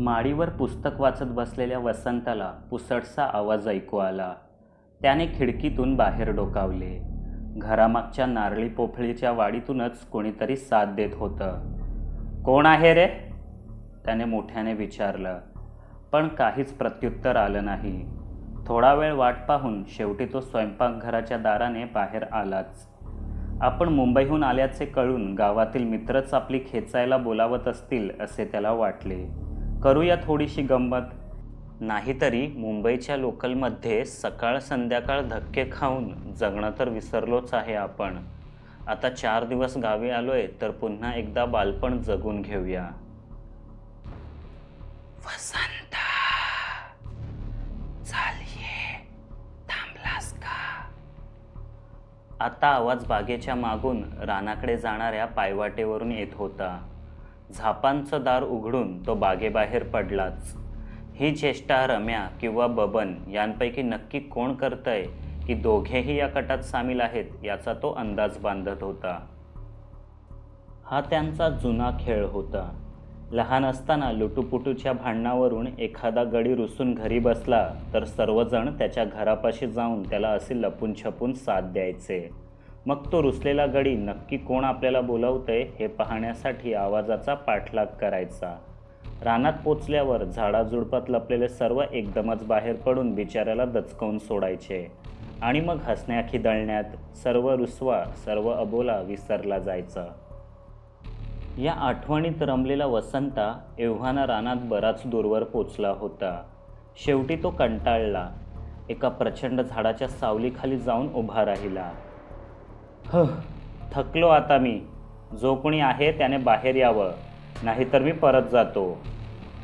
माडीवर पुस्तक वाचत बसलेल्या वसंताला पुसटसा आवाज ऐकू आला. त्याने खिडकीतून बाहेर डोकावले. घरामागच्या नारळी पोफळीच्या वाडीतूनच कोणीतरी साथ देत होतं. "कोण आहे रे?" त्याने मोठ्याने विचारलं, पण काहीच प्रत्युत्तर आलं नाही. थोडा वेळ वाट पाहून शेवटी तो स्वयंपाकघराच्या दाराने बाहेर आलाच. आपण मुंबईहून आल्याचे कळून गावातील मित्रच आपली खेचायला बोलावत असतील असे त्याला वाटले. करूया थोडीशी गंमत. नाहीतरी मुंबईच्या लोकलमध्ये सकाळ संध्याकाळ धक्के खाऊन जगणं तर विसरलोच आहे आपण. आता 4 दिवस गावी आलोय तर पुन्हा एकदा बालपण जगून घेऊया. वसंता, चाल ये, थांबलास का? आता आवाज बागेच्या मागून रानाकडे जाणाऱ्या पायवाटेवरून येत होता. झापांचं दार उघडून तो बागेबाहेर पडलाच. ही चेष्टा रम्या किंवा बबन यांपैकी नक्की कोण करतंय की दोघेही या कटात सामील आहेत याचा तो अंदाज बांधत होता. हा त्यांचा जुना खेळ होता. लहान असताना लुटूपुटूच्या भांडणावरून एखादा गडी रुसून घरी बसला तर सर्वजण त्याच्या घरापाशी जाऊन त्याला असे लपून छपून साथ द्यायचे. मग तो रुसलेला गडी नक्की कोण आपल्याला बोलावतंय हे पाहण्यासाठी आवाजाचा पाठलाग करायचा. रानात पोचल्यावर झाडाझुडपात लपलेले सर्व एकदमच बाहेर पडून बिचाऱ्याला दचकवून सोडायचे आणि मग हसण्या खिदळण्यात सर्व रुसवा, सर्व अबोला विसरला जायचा. या आठवणीत रमलेला वसंता एव्हाना रानात बराच दूरवर पोचला होता. शेवटी तो कंटाळला. एका प्रचंड झाडाच्या सावलीखाली जाऊन उभा राहिला. थकलो आता मी. जो कोणी आहे त्याने बाहेर यावं, नाहीतर मी परत जातो,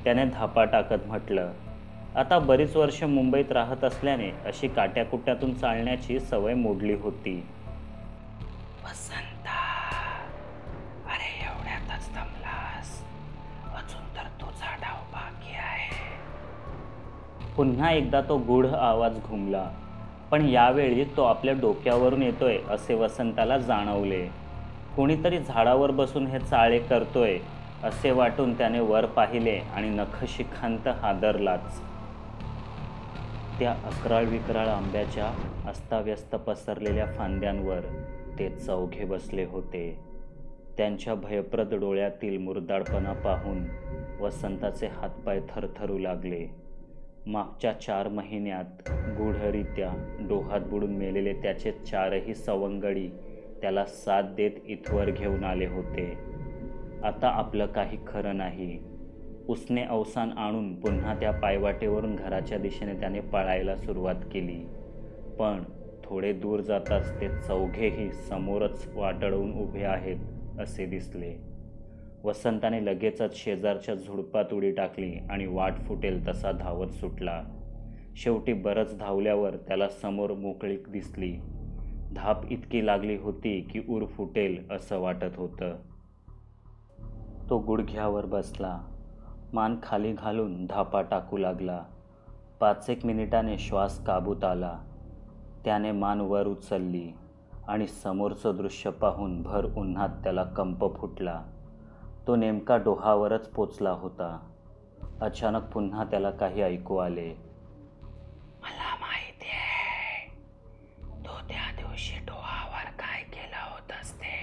त्याने धापा टाकत म्हटलं. आता बरीच वर्ष मुंबईत राहत असल्याने अशी काट्याकुट्यातून चालण्याची सवय मोडली होती. वसंता, अरे एवढ्यातच दमलास? अजून तर तुझा डाव बाकी आहे. पुन्हा एकदा तो गूढ आवाज घुमला, पण यावेळी तो आपल्या डोक्यावरून येतोय असे वसंताला जाणवले. कोणीतरी झाडावर बसून हे चाळे करतोय असे वाटून त्याने वर पाहिले आणि नखशिखांत हादरलाच. त्या अकराळ विकराळ आंब्याच्या अस्ताव्यस्त पसरलेल्या फांद्यांवर ते चौघे बसले होते. त्यांच्या भयप्रद डोळ्यातील मुरदाडपणा पाहून वसंताचे हातपाय थरथरू लागले. मागच्या 4 महिन्यात गूढरित्या डोहात बुडून मेलेले त्याचे 4ही सवंगडी त्याला साथ देत इथवर घेऊन आले होते. आता आपलं काही खरं नाही. उसने अवसान आणून पुन्हा त्या पायवाटेवरून घराच्या दिशेने त्याने पळायला सुरुवात केली. पण थोडे दूर जाताच ते चौघेही समोरच वाटळून उभे आहेत असे दिसले. वसंताने लगेचच शेजारच्या झुडपात उडी टाकली आणि वाट फुटेल तसा धावत सुटला. शेवटी बरंच धावल्यावर त्याला समोर मोकळीक दिसली. धाप इतकी लागली होती की ऊर फुटेल असं वाटत होतं. तो गुडघ्यावर बसला. मान खाली घालून धापा टाकू लागला. 5-1 मिनिटाने श्वास काबूत आला. त्याने मान वर उचलली आणि समोरचं दृश्य पाहून भर उन्हात त्याला कंप फुटला. तो नेमका डोहावरच पोचला होता. अचानक पुन्हा त्याला काही ऐकू आले. मला माहिती आहे, तू त्या दिवशी डोहावर काय केलं होतंस ते.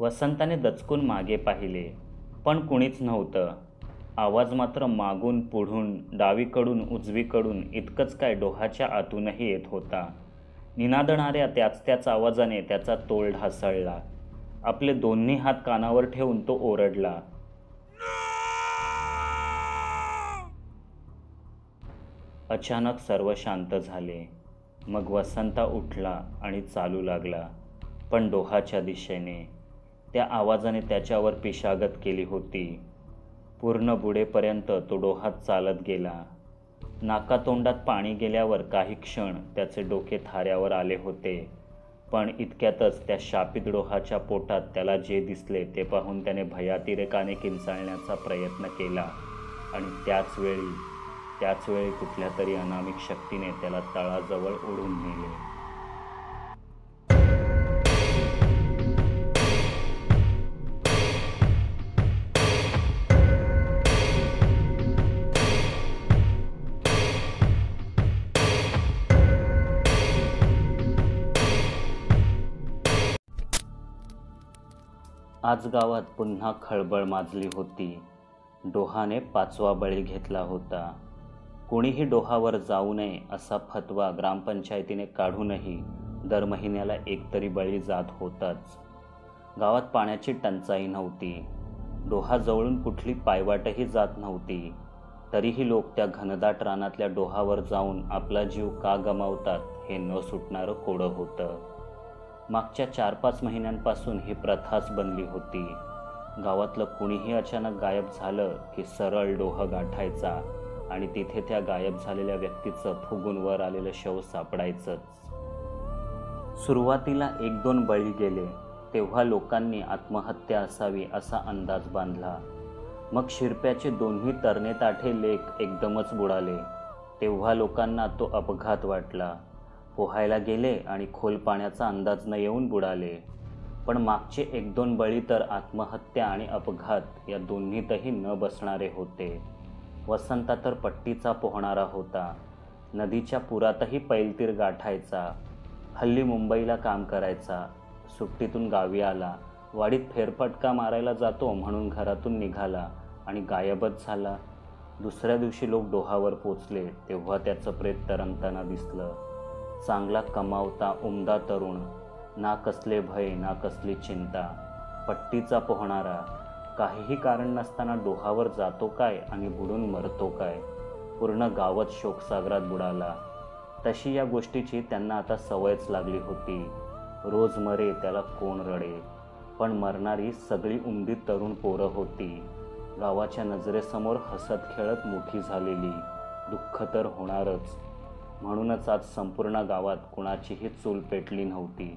वसंताने दचकून मागे पाहिले, पण कुणीच नव्हतं. आवाज मात्र मागून पुढून डावीकडून उजवीकडून इतकंच काय डोहाच्या आतूनही येत होता. निनादणाऱ्या त्याच आवाजाने त्याचा तोल ढासळला. आपले दोन्ही हात कानावर ठेवून तो ओरडला. अचानक सर्व शांत झाले. मग वसंता उठला आणि चालू लागला, पण डोहाच्या दिशेने. त्या आवाजाने त्याच्यावर पिशागत केली होती. पूर्ण बुडेपर्यंत तो डोहात चालत गेला. नाकातोंडात पाणी गेल्यावर काही क्षण त्याचे डोके थाऱ्यावर आले होते. पण इतक्यातच त्या शापित डोहाच्या पोटात त्याला जे दिसले ते पाहून त्याने भयातिरेकाने किंचाळण्याचा प्रयत्न केला आणि त्याच वेळी कुठल्या तरी अनामिक शक्तीने त्याला तळाजवळ ओढून नेले. आज गावात पुन्हा खळबळ माजली होती. डोहाने 5वा बळी घेतला होता. कोणीही डोहावर जाऊ नये असा फतवा ग्रामपंचायतीने काढूनही दर महिन्याला एक तरी बळी जात होताच. गावात पाण्याची टंचाई नव्हती. डोहाजवळून कुठली पायवाटही जात नव्हती. तरीही लोक त्या घनदाट रानातल्या डोहावर जाऊन आपला जीव का गमावतात हे न सुटणारं कोडं होतं. मागच्या 4-5 महिन्यांपासून ही प्रथाच बनली होती. गावातलं कुणीही अचानक गायब झालं की सरळ डोह गाठायचा आणि तिथे त्या गायब झालेल्या व्यक्तीचं फुगून वर आलेलं शव सापडायचंच. सुरुवातीला 1-2 बळी गेले तेव्हा लोकांनी आत्महत्या असावी असा अंदाज बांधला. मग शिरप्याचे दोन्ही तरणे ताठे लेक एकदमच बुडाले तेव्हा लोकांना तो अपघात वाटला. पोहायला गेले आणि खोल पाण्याचा अंदाज न येऊन बुडाले. पण मागचे 1-2 बळी तर आत्महत्या आणि अपघात या दोन्हीतही न बसणारे होते. वसंता तर पट्टीचा पोहणारा होता. नदीच्या पुरातही पैलतीर गाठायचा. हल्ली मुंबईला काम करायचा. सुट्टीतून गावी आला. वाडीत फेरफटका मारायला जातो म्हणून घरातून निघाला आणि गायबच झाला. दुसऱ्या दिवशी लोक डोहावर पोचले तेव्हा त्याचं प्रेत तरंगताना दिसलं. चांगला कमावता उमदा तरुण, ना कसले भय ना कसली चिंता, पट्टीचा पोहणारा, काहीही कारण नसताना डोहावर जातो काय आणि बुडून मरतो काय. पूर्ण गावच शोकसागरात बुडाला. तशी या गोष्टीची त्यांना आता सवयच लागली होती. रोज मरे त्याला कोण रडे. पण मरणारी सगळी उमदी तरुण पोरं होती. गावाच्या नजरेसमोर हसत खेळत मोठी झालेली. दुःख तर होणारच. म्हणूनच आज संपूर्ण गावात कुणाचीही चूल पेटली नव्हती.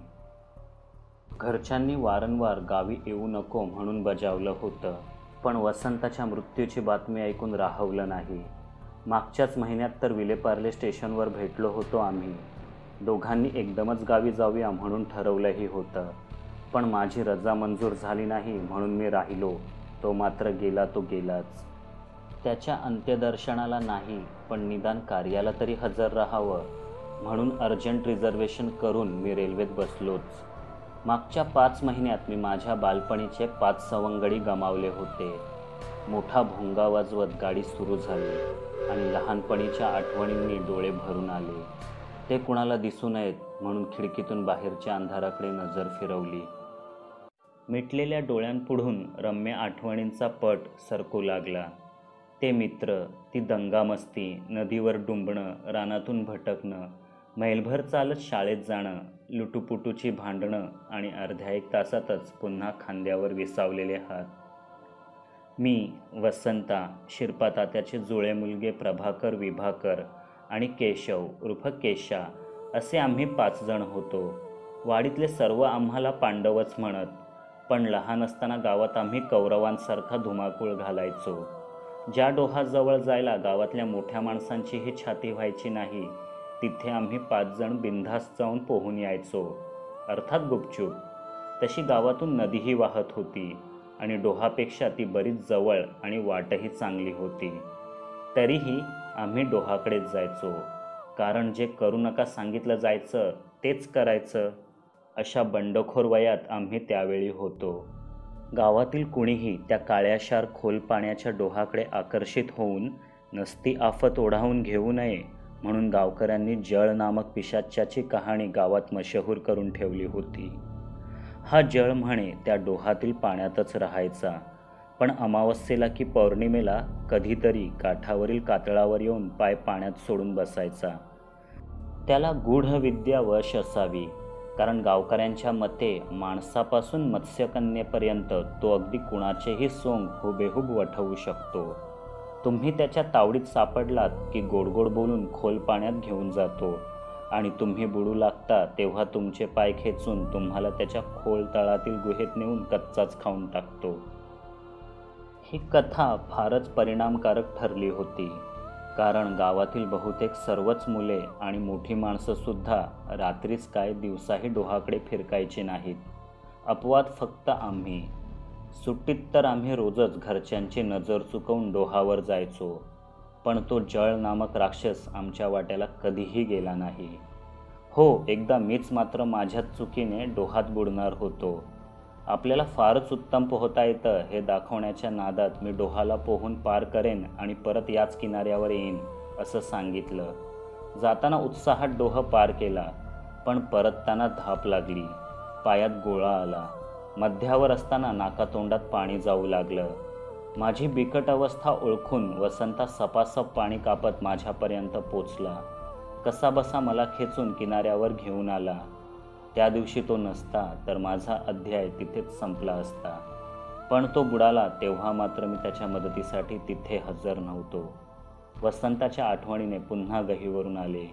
घरच्यांनी वारंवार गावी येऊ नको म्हणून बजावलं होतं. पण वसंताच्या मृत्यूची बातमी ऐकून राहवलं नाही. मागच्याच महिन्यात तर विलेपार्ले स्टेशनवर भेटलो होतो आम्ही. दोघांनी एकदमच गावी जाऊया म्हणून ठरवलंही होतं. पण माझी रजा मंजूर झाली नाही म्हणून मी राहिलो. तो मात्र गेला तो गेलाच. त्याच्या अंत्यदर्शनाला नाही पण निदान कार्याला तरी हजर राहावं म्हणून अर्जंट रिझर्वेशन करून मी रेल्वेत बसलोच. मागच्या 5 महिन्यात मी माझ्या बालपणीचे 5 सवंगडी गमावले होते. मोठा भोंगा वाजवत गाडी सुरू झाली आणि लहानपणीच्या आठवणींनी डोळे भरून आले. ते कुणाला दिसू नयेत म्हणून खिडकीतून बाहेरच्या अंधाराकडे नजर फिरवली. मिटलेल्या डोळ्यांपुढून रम्य आठवणींचा पट सरकू लागला. ते मित्र, ती दंगामस्ती, नदीवर डुंबणं, रानातून भटकणं, मैलभर चालत शाळेत जाणं, लुटूपुटूची भांडणं आणि अर्ध्या 1 तासातच पुन्हा खांद्यावर विसावलेले हात. मी, वसंता, शिरपा तात्याचे जुळे मुलगे प्रभाकर, विभाकर आणि केशव उर्फ केशा असे आम्ही 5 जण होतो. वाडीतले सर्व आम्हाला पांडवच म्हणत. पण लहान असताना गावात आम्ही कौरवांसारखा धुमाकूळ घालायचो. ज्या डोहाजवळ जायला गावातल्या मोठ्या माणसांचीही छाती व्हायची नाही तिथे आम्ही 5 जण बिनधास्त जाऊन पोहून यायचो. अर्थात गुपचूप. तशी गावातून नदीही वाहत होती आणि डोहापेक्षा ती बरीच जवळ आणि वाटही चांगली होती. तरीही आम्ही डोहाकडेच जायचो. कारण जे करू नका सांगितलं जायचं तेच करायचं. अशा बंडखोर वयात आम्ही त्यावेळी होतो. गावातील कुणीही त्या काळ्याशार खोल पाण्याच्या डोहाकडे आकर्षित होऊन नसती आफत ओढावून घेऊ नये म्हणून गावकऱ्यांनी जळ नामक पिशाच्याची कहाणी गावात मशहूर करून ठेवली होती. हा जळ म्हणे त्या डोहातील पाण्यातच राहायचा. पण अमावस्येला की पौर्णिमेला कधीतरी काठावरील कातळावर येऊन पाय पाण्यात सोडून बसायचा. त्याला गूढ विद्या वश असावी. कारण गावकऱ्यांच्या मते माणसापासून मत्स्यकन्येपर्यंत तो अगदी कुणाचेही सोंग हुबेहूब वठवू शकतो. तुम्ही त्याच्या तावडीत सापडलात की गोडगोड बोलून खोल पाण्यात घेऊन जातो आणि तुम्ही बुडू लागता तेव्हा तुमचे पाय खेचून तुम्हाला त्याच्या खोल तळातील गुहेत नेऊन कच्चाच खाऊन टाकतो. ही कथा फारच परिणामकारक ठरली होती. कारण गावातील बहुतेक सर्वच मुले आणि मोठी माणसंसुद्धा रात्रीच काय दिवसाही डोहाकडे फिरकायची नाहीत. अपवाद फक्त आम्ही. सुट्टीत तर आम्ही रोजच घरच्यांची नजर चुकवून डोहावर जायचो. पण तो जळ नामक राक्षस आमच्या वाट्याला कधीही गेला नाही. हो, एकदा मीच मात्र माझ्याच चुकीने डोहात बुडणार होतो. आपल्याला फारच उत्तम पोहता येतं हे दाखवण्याच्या नादात मी डोहाला पोहून पार करेन आणि परत याच किनाऱ्यावर येईन असं सांगितलं. जाताना उत्साहात डोह पार केला, पण परतताना धाप लागली. पायात गोळा आला. मध्यावर असताना नाकातोंडात पाणी जाऊ लागलं. माझी बिकट अवस्था ओळखून वसंता सपासप पाणी कापत माझ्यापर्यंत पोचला. कसाबसा मला खेचून किनाऱ्यावर घेऊन आला. त्या दिवशी तो नसता तर माझा अध्याय तिथेच संपला असता. पण तो बुडाला तेव्हा मात्र मी त्याच्या मदतीसाठी तिथे हजर नव्हतो. वसंताच्या आठवणीने पुन्हा गहीवरून आले.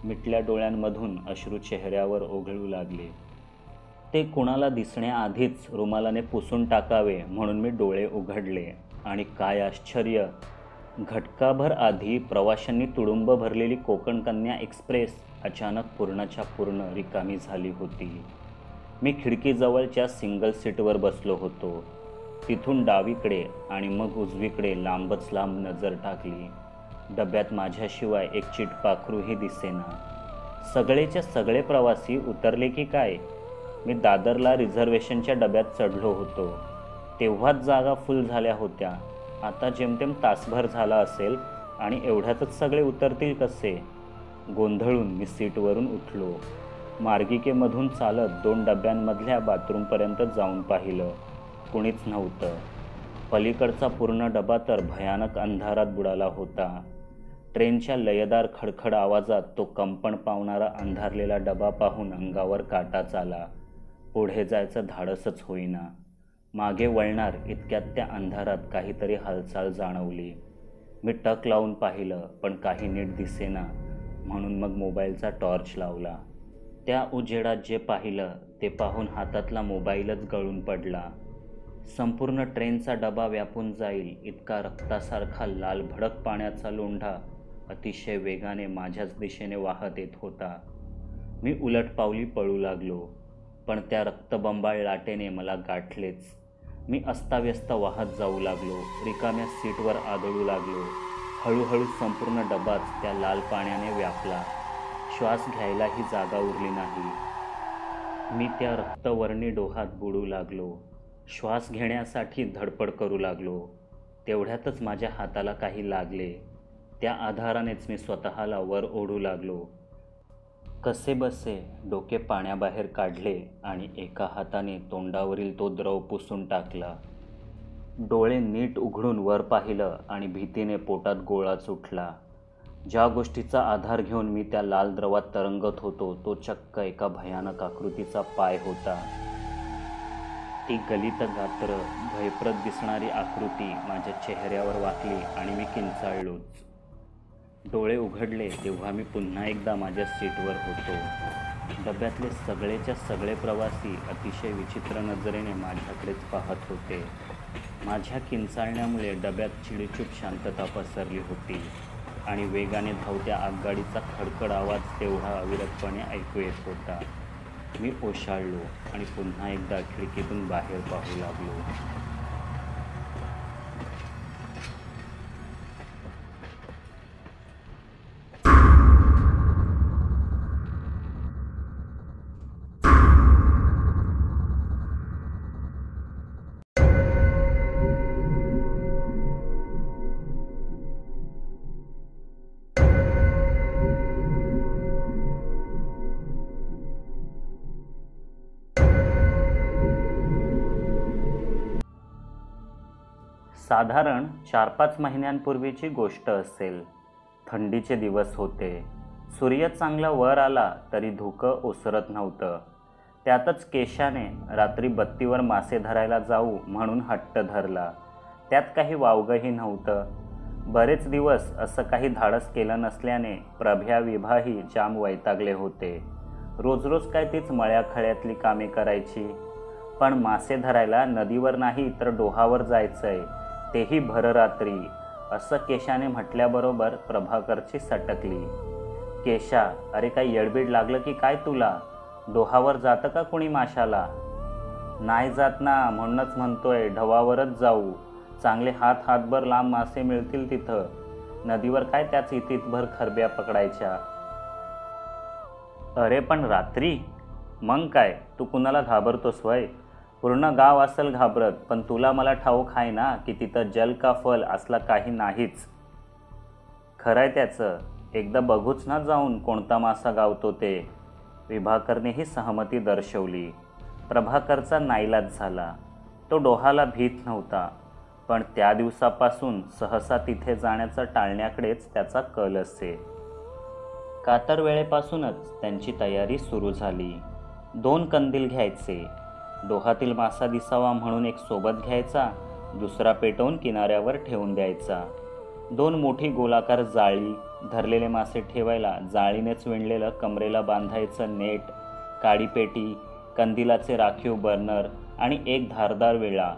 मिटल्या डोळ्यांमधून अश्रू चेहऱ्यावर ओघळू लागले. ते कुणाला दिसण्याआधीच रुमालाने पुसून टाकावे म्हणून मी डोळे उघडले आणि काय आश्चर्य! घटकाभर आधी प्रवाशांनी तुडुंब भरलेली कोकण कन्या एक्सप्रेस अचानक पूर्णच्या पूर्ण रिकामी झाली होती. मी खिडकीजवळच्या सिंगल सीटवर बसलो होतो. तिथून डावीकडे आणि मग उजवीकडे लांबच लांब नजर टाकली. डब्यात माझ्याशिवाय एक चिटपाखरूही दिसेना. सगळेच्या सगळे प्रवासी उतरले की काय? मी दादरला रिझर्वेशनच्या डब्यात चढलो होतो. तेव्हाच जागा फुल झाल्या होत्या. आता जेमतेम तासभर झाला असेल आणि एवढ्यातच सगळे उतरतील कसे? गोंधळून मी सीटवरून उठलो. मार्गिकेमधून चालत 2 डब्यांमधल्या बाथरूमपर्यंत जाऊन पाहिलं. कुणीच नव्हतं. पलीकडचा पूर्ण डबा तर भयानक अंधारात बुडाला होता. ट्रेनच्या लयदार खडखड आवाजात तो कंपन पावणारा अंधारलेला डबा पाहून अंगावर काटाच आला. पुढे जायचं धाडसच होईना. मागे वळणार इतक्यात त्या अंधारात काहीतरी हालचाल जाणवली. मी टक लावून पाहिलं, पण काही नीट दिसेना. म्हणून मग मोबाईलचा टॉर्च लावला. त्या उजेडात जे पाहिलं ते पाहून हातातला मोबाईलच गळून पडला. संपूर्ण ट्रेनचा डबा व्यापून जाईल इतका रक्तासारखा लाल भडक पाण्याचा लोंढा अतिशय वेगाने माझ्याच दिशेने वाहत येत होता. मी उलटपावली पळू लागलो, पण त्या रक्तबंबाळ लाटेने मला गाठलेच. मी अस्ताव्यस्त वाहत जाऊ लागलो. रिकाम्या सीटवर आदळू लागलो. हळूहळू संपूर्ण डबाच त्या लाल पाण्याने व्यापला. श्वास घ्यायलाही जागा उरली नाही. मी त्या रक्तवर्णी डोहात बुडू लागलो. श्वास घेण्यासाठी धडपड करू लागलो. तेवढ्यातच माझ्या हाताला काही लागले. त्या आधारानेच मी स्वतःला वर ओढू लागलो. कसेबसे डोके पाण्याबाहेर काढले आणि एका हाताने तोंडावरील तो द्रव पुसून टाकला. डोळे नीट उघडून वर पाहिलं आणि भीतीने पोटात गोळाच उठला. ज्या गोष्टीचा आधार घेऊन मी त्या लाल द्रवात तरंगत होतो तो चक्क एका भयानक आकृतीचा पाय होता. ती गलित गात्र, भयप्रद दिसणारी आकृती माझ्या चेहऱ्यावर वाकली आणि मी किंचाळलोच. डोळे उघडले तेव्हा मी पुन्हा एकदा माझ्या सीटवर होतो. डब्यातले सगळेच्या सगळे प्रवासी अतिशय विचित्र नजरेने माझ्याकडेच पाहत होते. माझ्या किंचाळण्यामुळे डब्यात चिडीचूप शांतता पसरली होती आणि वेगाने धावत्या आगगाडीचा खडखड आवाज तेवढा अविरतपणे ऐकू येत होता. मी ओशाळलो आणि पुन्हा एकदा खिडकीतून बाहेर पाहू लागलो. साधारण 4-5 महिन्यांपूर्वीची गोष्ट असेल. थंडीचे दिवस होते. सूर्य चांगला वर आला तरी धुकं ओसरत नव्हतं. त्यातच केशाने रात्री बत्तीवर मासे धरायला जाऊ म्हणून हट्ट धरला. त्यात काही वावगंही नव्हतं. बरेच दिवस असं काही धाडस केलं नसल्याने प्रभ्या विभाही जाम वैतागले होते. रोज रोज काय तीच मळ्याखळ्यातली कामे करायची. पण मासे धरायला नदीवर नाही तर डोहावर जायचंय, तेही भररात्री, असं केशाने म्हटल्याबरोबर प्रभाकरची सटकली. केशा, अरे काही येडबीड लागलं की काय तुला? डोहावर जातं का कोणी माशाला? नाही जात ना, म्हणूनच म्हणतोय ढवावरच जाऊ. चांगले हातभर लांब मासे मिळतील तिथं. नदीवर काय त्याच इतीतभर खरब्या पकडायच्या. अरे पण रात्री? मग काय, तू कुणाला घाबरतोस वय? पूर्ण गाव असेल घाबरत, पण तुला मला ठाऊक आहे ना की तिथं जल का फल असला काही नाहीच. खरंय त्याचं, एकदा बघूच ना जाऊन कोणता मासा गावतो ते. विभाकरनेही सहमती दर्शवली. प्रभाकरचा नाईलाज झाला. तो डोहाला भीत नव्हता, पण त्या दिवसापासून सहसा तिथे जाण्याचं टाळण्याकडेच त्याचा कल असे. कातर वेळेपासूनच त्यांची तयारी सुरू झाली. 2 कंदील घ्यायचे. डोहातील मासा दिसावा म्हणून एक सोबत घ्यायचा, दुसरा पेटवून किनाऱ्यावर ठेवून द्यायचा. 2 मोठी गोलाकार जाळी, धरलेले मासे ठेवायला जाळीनेच विणलेलं कमरेला बांधायचं नेट, काडीपेटी, कंदिलाचे राखीव बर्नर आणि एक धारदार विळा.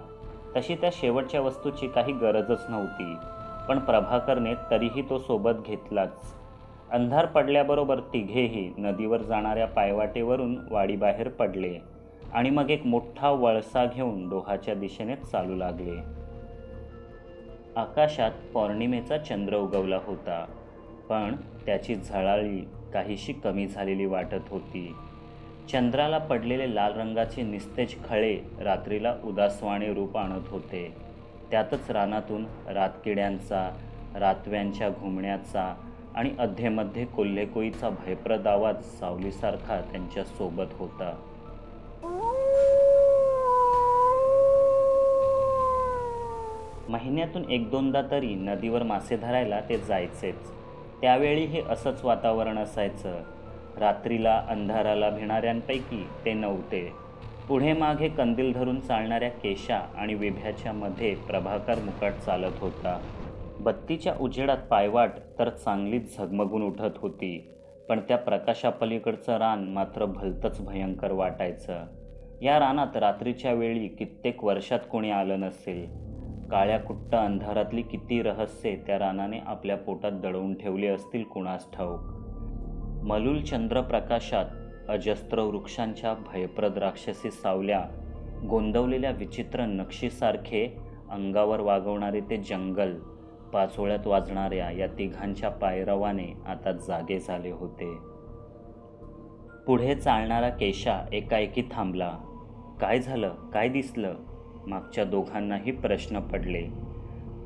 तशी त्या शेवटच्या वस्तूची काही गरजच नव्हती, पण प्रभाकरने तरीही तो सोबत घेतलाच. अंधार पडल्याबरोबर तिघेही नदीवर जाणाऱ्या पायवाटेवरून वाडीबाहेर पडले आणि मग एक मोठा वळसा घेऊन डोहाच्या दिशेने चालू लागले. आकाशात पौर्णिमेचा चंद्र उगवला होता, पण त्याची झळाळी काहीशी कमी झालेली वाटत होती. चंद्राला पडलेले लाल रंगाचे निस्तेज खळे रात्रीला उदासवाणे रूप आणत होते. त्यातच रानातून रातकिड्यांचा, रातव्यांच्या घुमण्याचा आणि अध्येमध्ये कोल्हेकोईचा भयप्रद आवाज सावलीसारखा त्यांच्या सोबत होता. महिन्यातून 1-2दा तरी नदीवर मासे धरायला ते जायचेच. त्यावेळी हे असंच वातावरण असायचं. रात्रीला अंधाराला भिणाऱ्यांपैकी ते नव्हते. पुढे मागे कंदील धरून चालणाऱ्या केशा आणि विभ्याच्या मध्ये प्रभाकर मुकाट चालत होता. बत्तीच्या उजेडात पायवाट तर चांगलीच झगमगून उठत होती, पण त्या प्रकाशापलीकडचं रान मात्र भलतंच भयंकर वाटायचं. या रानात रात्रीच्या वेळी कित्येक वर्षात कोणी आलं नसेल. काळ्या कुट्ट अंधारातली किती रहस्ये त्या रानाने आपल्या पोटात दडवून ठेवली असतील कुणास ठाऊक. मलूल चंद्रप्रकाशात अजस्त्र वृक्षांच्या भयप्रद राक्षसी सावल्या, गोंदवलेल्या विचित्र नक्षीसारखे अंगावर वागवणारे ते जंगल, पाचोळ्यात वाजणाऱ्या या तिघांच्या पायरवाने आता जागे झाले होते. पुढे चालणारा केशा एकाएकी थांबला. काय झालं, काय दिसलं? मागच्या दोघांनाही प्रश्न पडले.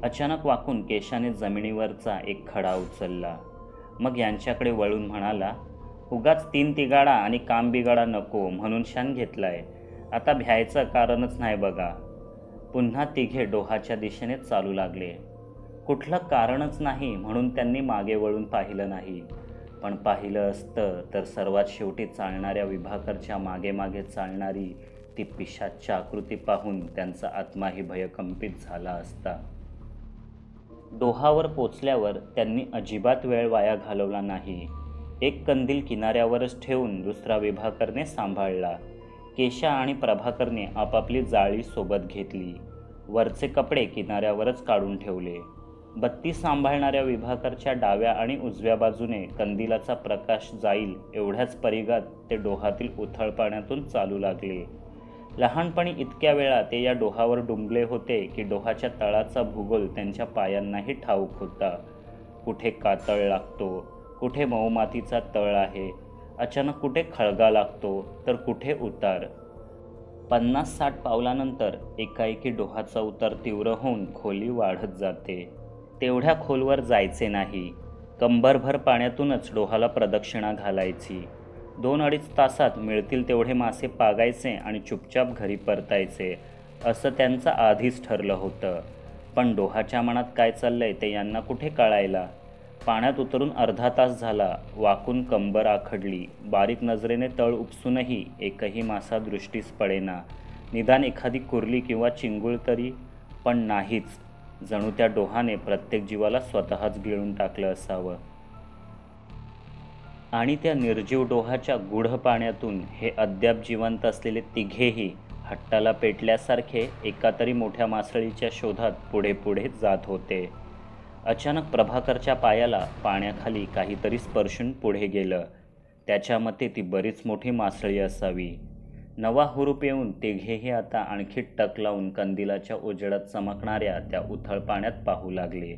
अचानक वाकून केशाने जमिनीवरचा एक खडा उचलला. मग यांच्याकडे वळून म्हणाला, उगाच 3 तिगाडा आणि काम बिगाडा नको म्हणून शान घेतलाय. आता भ्यायचं कारणच नाही बघा. पुन्हा तिघे डोहाच्या दिशेने चालू लागले. कुठलं कारणच नाही म्हणून त्यांनी मागे वळून पाहिलं नाही, पण पाहिलं असतं तर सर्वात शेवटी चालणाऱ्या विभाकरच्या मागे मागे चालणारी ती पिशाच्च आकृती पाहून त्यांचा आत्माही भयकंपित झाला असता. डोहावर पोचल्यावर त्यांनी अजिबात वेळ वाया घालवला नाही. एक कंदील किनाऱ्यावरच ठेवून दुसरा विभाकरने सांभाळला. केशा आणि प्रभाकरने आपापली जाळी सोबत घेतली. वरचे कपडे किनाऱ्यावरच काढून ठेवले. बत्ती सांभाळणाऱ्या विभाकरच्या डाव्या आणि उजव्या बाजूने कंदिलाचा प्रकाश जाईल एवढ्याच परिघात ते डोहातील उथळ पाण्यातून चालू लागले. लहानपणी इतक्या वेळा ते या डोहावर डुंबले होते की डोहाच्या तळाचा भूगोल त्यांच्या पायांनाही ठाऊक होता. कुठे कातळ लागतो, कुठे मऊमातीचा तळ आहे, अचानक कुठे खळगा लागतो तर कुठे उतार. 50-60 पावलानंतर एकाएकी डोहाचा उतार तीव्र होऊन खोली वाढत जाते. तेवढ्या खोलवर जायचे नाही. कंबरभर पाण्यातूनच डोहाला प्रदक्षिणा घालायची. 2-2.5 तासात मिळतील तेवढे मासे पागायचे आणि चुपचाप घरी परतायचे, असं त्यांचं आधीच ठरलं होतं. पण डोहाच्या मनात काय चाललंय ते यांना कुठे कळायला. पाण्यात उतरून अर्धा तास झाला. वाकून कंबर आखडली. बारीक नजरेने तळ उपसूनही एकही मासा दृष्टीस पडेना. निदान एखादी कुर्ली किंवा चिंगूळ तरी, पण नाहीच. जणू त्या डोहाने प्रत्येक जीवाला स्वतःच गिळून टाकलं असावं. आणि त्या निर्जीव डोहाच्या गूढ पाण्यातून हे अद्याप जिवंत असलेले तिघेही हट्टाला पेटल्यासारखे एका तरी मोठ्या मासळीच्या शोधात पुढे पुढे जात होते. अचानक प्रभाकरच्या पायाला पाण्याखाली काहीतरी स्पर्शून पुढे गेलं. त्याच्या मते ती बरीच मोठी मासळी असावी. नवा हुरूप येऊन तिघेही आता आणखी टक लावून कंदिलाच्या उजेडात चमकणाऱ्या त्या उथळ पाण्यात पाहू लागले.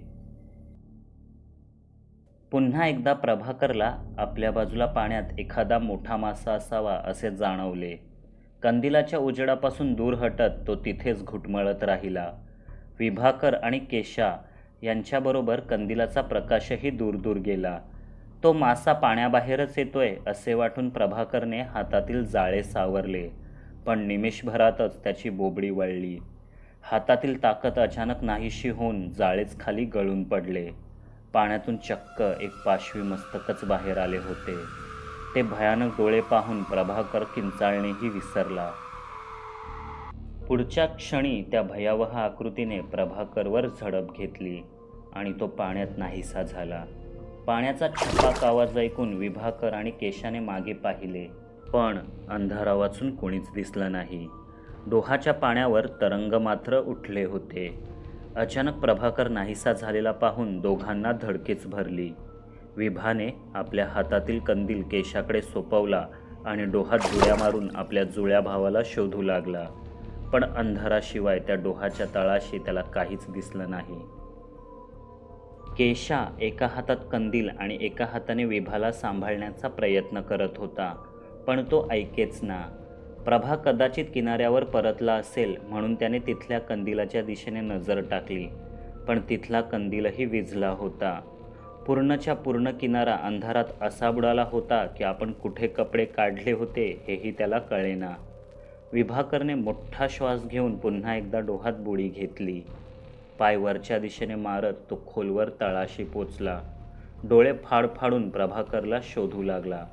पुन्हा एकदा प्रभाकरला आपल्या बाजूला पाण्यात एखादा मोठा मासा असावा असे जाणवले. कंदिलाच्या उजेडापासून दूर हटत तो तिथेच घुटमळत राहिला. विभाकर आणि केशा यांच्याबरोबर कंदिलाचा प्रकाशही दूर दूर गेला. तो मासा पाण्याबाहेरच येतोय असे वाटून प्रभाकरने हातातील जाळे सावरले, पण निमिषभरातच त्याची बोबडी वळली. हातातील ताकद अचानक नाहीशी होऊन जाळेच खाली गळून पडले. पाण्यातून चक्क एक पाशवी मस्तकच बाहेर आले होते. ते भयानक डोळे पाहून प्रभाकर किंचाळणेही विसरला. पुढच्या क्षणी त्या भयावह आकृतीने प्रभाकरवर झडप घेतली आणि तो पाण्यात नाहीसा झाला. पाण्याचा छपाक आवाज ऐकून विभाकर आणि केशाने मागे पाहिले, पण अंधारा वाचून कोणीच दिसलं नाही. डोहाच्या पाण्यावर तरंग मात्र उठले होते. अचानक प्रभाकर नाहीसा झालेला पाहून दोघांना धडकीच भरली. विभाने आपल्या हातातील कंदील केशाकडे सोपवला आणि डोहात जुळ्या मारून आपल्या जुळ्या भावाला शोधू लागला, पण अंधाराशिवाय त्या डोहाच्या तळाशी त्याला काहीच दिसलं नाही. केशा एका हातात कंदील आणि एका हाताने विभाला सांभाळण्याचा प्रयत्न करत होता, पण तो ऐकेच ना. प्रभा कदाचित किनाऱ्यावर परतला असेल म्हणून त्याने तिथल्या कंदिलाच्या दिशेने नजर टाकली, पण तिथला कंदीलही विझला होता. पूर्णच्या पूर्ण किनारा अंधारात असा बुडाला होता की आपण कुठे कपडे काढले होते हेही त्याला कळेना. विभाकरने मोठा श्वास घेऊन पुन्हा एकदा डोहात बुडी घेतली. पाय वरच्या दिशेने मारत तो खोलवर तळाशी पोचला. डोळे फाडफाडून प्रभाकरला शोधू लागला,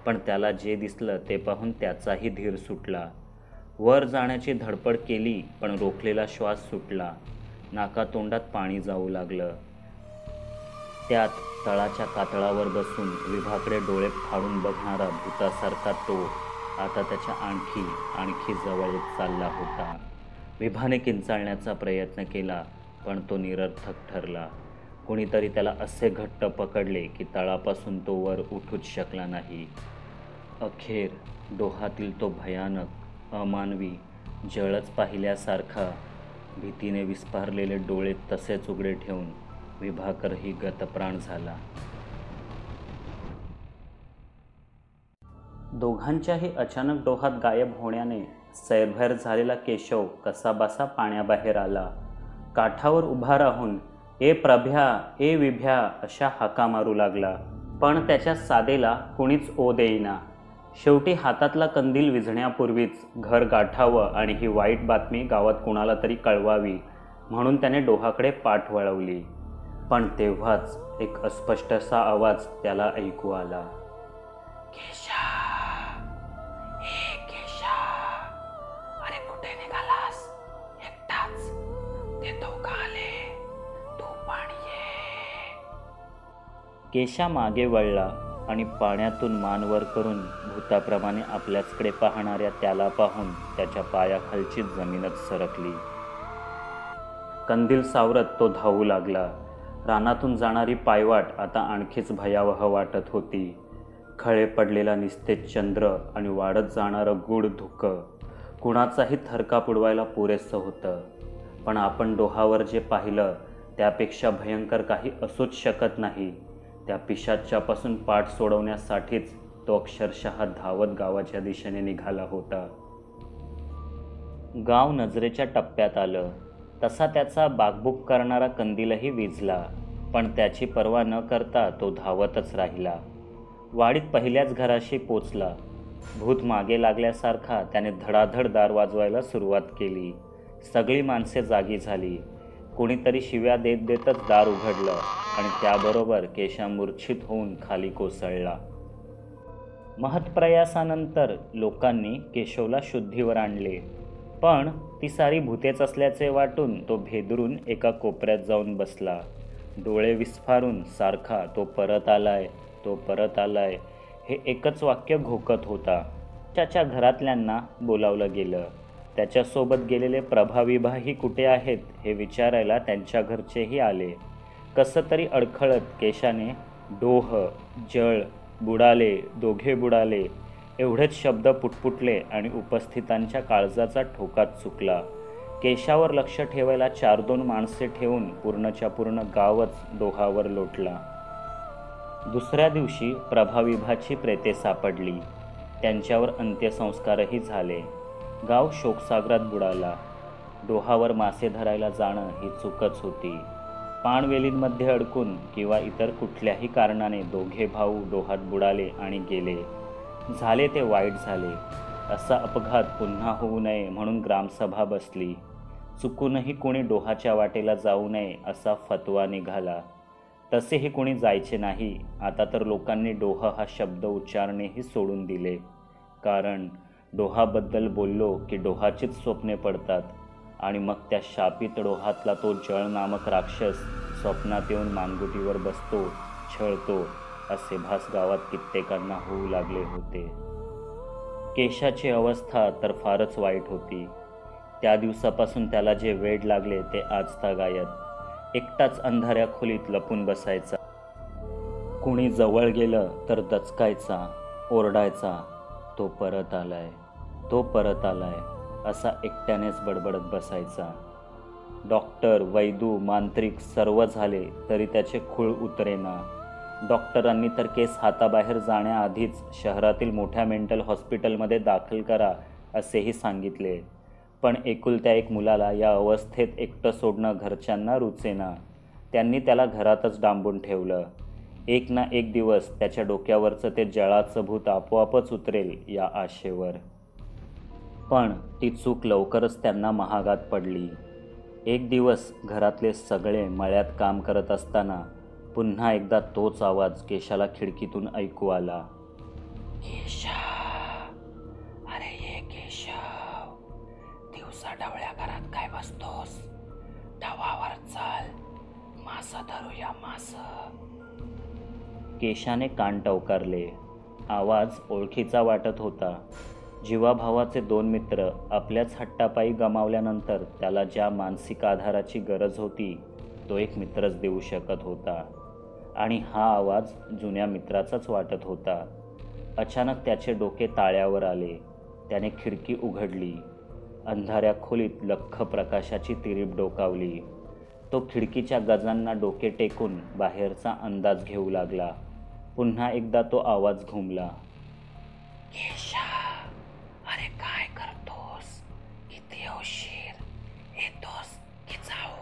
पण त्याला जे दिसलं ते पाहून त्याचाही धीर सुटला. वर जाण्याची धडपड केली, पण रोखलेला श्वास सुटला. नाकातोंडात पाणी जाऊ लागलं. त्यात तळाच्या कातळावर बसून विभाकडे डोळे फाडून बघणारा भूतासारखा तो आता त्याच्या आणखी जवळ येत चालला होता. विभाने किंचाळण्याचा प्रयत्न केला, पण तो निरर्थक ठरला. कोणीतरी त्याला असे घट्ट पकडले की तळापासून तो वर उठूच शकला नाही. अखेर डोहातील तो भयानक, अमानवी जळच पाहिल्यासारखा भीतीने विस्फारलेले डोळे तसेच उघडे ठेवून विभाकरही गतप्राण झाला. दोघांच्याही अचानक डोहात गायब होण्याने सैरभैर झालेला केशव कसाबसा पाण्याबाहेर आला. काठावर उभा राहून ए प्रभ्या, ए विभ्या अशा हाका मारू लागला, पण त्याच्या सादेला कुणीच ओ देईना. शेवटी हातातला कंदील विझण्यापूर्वीच घर गाठावं आणि ही वाईट बातमी गावात कुणाला तरी कळवावी म्हणून त्याने डोहाकडे पाठ वळवली. पण तेव्हाच एक अस्पष्टसा आवाज त्याला ऐकू आला. केशा, हे केशा, अरे कुठे निघालास? एकटाच? ते दोघं आले, तू पाणी ये. केशा मागे वळला आणि पाण्यातून मान वर करून भूताप्रमाणे आपल्याचकडे पाहणाऱ्या त्याला पाहून त्याच्या पायाखालची जमीनच सरकली. कंदील सावरत तो धावू लागला. रानातून जाणारी पायवाट आता आणखीच भयावह वाटत होती. खळे पडलेला निस्तेज चंद्र आणि वाढत जाणारं गूढ धुकं कुणाचाही थरकाप उडवायला पुरेसं होतं. पण आपण डोहावर जे पाहिलं त्यापेक्षा भयंकर काही असूच शकत नाही. त्या पिशाच्यापासून पाठ सोडवण्यासाठीच तो अक्षरशः धावत गावाच्या दिशेने निघाला होता. गाव नजरेच्या टप्प्यात आलं तसा त्याचा बागबुक करणारा कंदीलही विझला, पण त्याची पर्वा न करता तो धावतच राहिला. वाडीत पहिल्याच घराशी पोचला. भूत मागे लागल्यासारखा त्याने धडाधड दार वाजवायला सुरुवात केली. सगळी माणसे जागी झाली. कोणीतरी शिव्या देत देतच दार उघडलं आणि त्याबरोबर केशा मूर्छित होऊन खाली कोसळला. महत्प्रयासानंतर लोकांनी केशवला शुद्धीवर आणले, पण ती सारी भूतेच असल्याचे वाटून तो भेदरून एका कोपऱ्यात जाऊन बसला. डोळे विस्फारून सारखा तो परत आलाय हे एकच वाक्य घोकत होता. त्याच्या घरातल्यांना बोलावलं गेलं. त्याच्यासोबत गेलेले प्रभाविभाही कुठे आहेत हे विचारायला त्यांच्या घरचेही आले. कसं तरी अडखळत केशाने डोह, जळ, बुडाले, दोघे बुडाले एवढेच शब्द पुटपुटले आणि उपस्थितांच्या काळजाचा ठोकाच चुकला. केशावर लक्ष ठेवायला 4-2 माणसे ठेवून पूर्णच्या पूर्ण गावच डोहावर लोटला. दुसऱ्या दिवशी प्रभाविभाची प्रेते सापडली. त्यांच्यावर अंत्यसंस्कारही झाले. गाव शोकसागरात बुडाला. डोहावर मासे धरायला जाणं ही चूकच होती. पाणवेलींमध्ये अडकून किंवा इतर कुठल्याही कारणाने दोघे भाऊ डोहात बुडाले आणि गेले. झाले ते वाईट झाले. असा अपघात पुन्हा होऊ नये म्हणून ग्रामसभा बसली. चुकूनही कोणी डोहाच्या वाटेला जाऊ नये असा फतवा निघाला. तसेही कोणी जायचे नाही. आता तर लोकांनी डोह हा शब्द उच्चारणेही सोडून दिले. कारण डोहाबद्दल बोललो की डोहाचीच स्वप्ने पडतात आणि मग त्या शापित डोहातला तो जळ नामक राक्षस स्वप्नात येऊन मानगुटीवर बसतो, छळतो असे भास गावात कित्येकांना होऊ लागले होते. केशाची अवस्था तर फारच वाईट होती. त्या दिवसापासून त्याला जे वेड लागले ते आजतागायत. एकटाच अंधाऱ्या खोलीत लपून बसायचा. कुणी जवळ गेलं तर दचकायचा, ओरडायचा, तो परत आलाय, तो परत आलाय असा एकट्यानेच बडबडत बसायचा. डॉक्टर, वैदू, मांत्रिक सर्व झाले तरी त्याचे खूळ उतरेना. डॉक्टरांनी तर केस हाताबाहेर जाण्याआधीच शहरातील मोठ्या मेंटल हॉस्पिटलमध्ये दाखल करा असेही सांगितले. पण एकुलत्या एक मुलाला या अवस्थेत एकटं सोडणं घरच्यांना रुचेना. त्यांनी त्याला घरातच डांबून ठेवलं. एक ना एक दिवस त्याच्या डोक्यावरचं ते जळाचं भूत आपोआपच उतरेल या आशेवर. पण ती चूक लवकरच त्यांना महागात पडली. एक दिवस घरातले सगळे मळ्यात काम करत असताना पुन्हा एकदा तोच आवाज केशाला खिडकीतून ऐकू आला. केशव, अरे ये केशव, दिवसा ढवळ्या घरात काय बसतोस? ढवावर चल, मास धरूया मास. केशाने कान टवकारले. आवाज ओळखीचा वाटत होता. जीवाभावाचे दोन मित्र आपल्याच हट्टापायी गमावल्यानंतर त्याला ज्या मानसिक आधाराची गरज होती तो एक मित्रच देऊ शकत होता. आणि हा आवाज जुन्या मित्राचाच वाटत होता. अचानक त्याचे डोके ताळ्यावर आले. त्याने खिडकी उघडली. अंधाऱ्या खोलीत लख्ख प्रकाशाची तिरीप डोकावली. तो खिडकीच्या गजांना डोके टेकून बाहेरचा अंदाज घेऊ लागला. पुन्हा एकदा तो आवाज घुमला. केशव, अरे काय करतोस? किती उशीर, येतोस की जाऊ?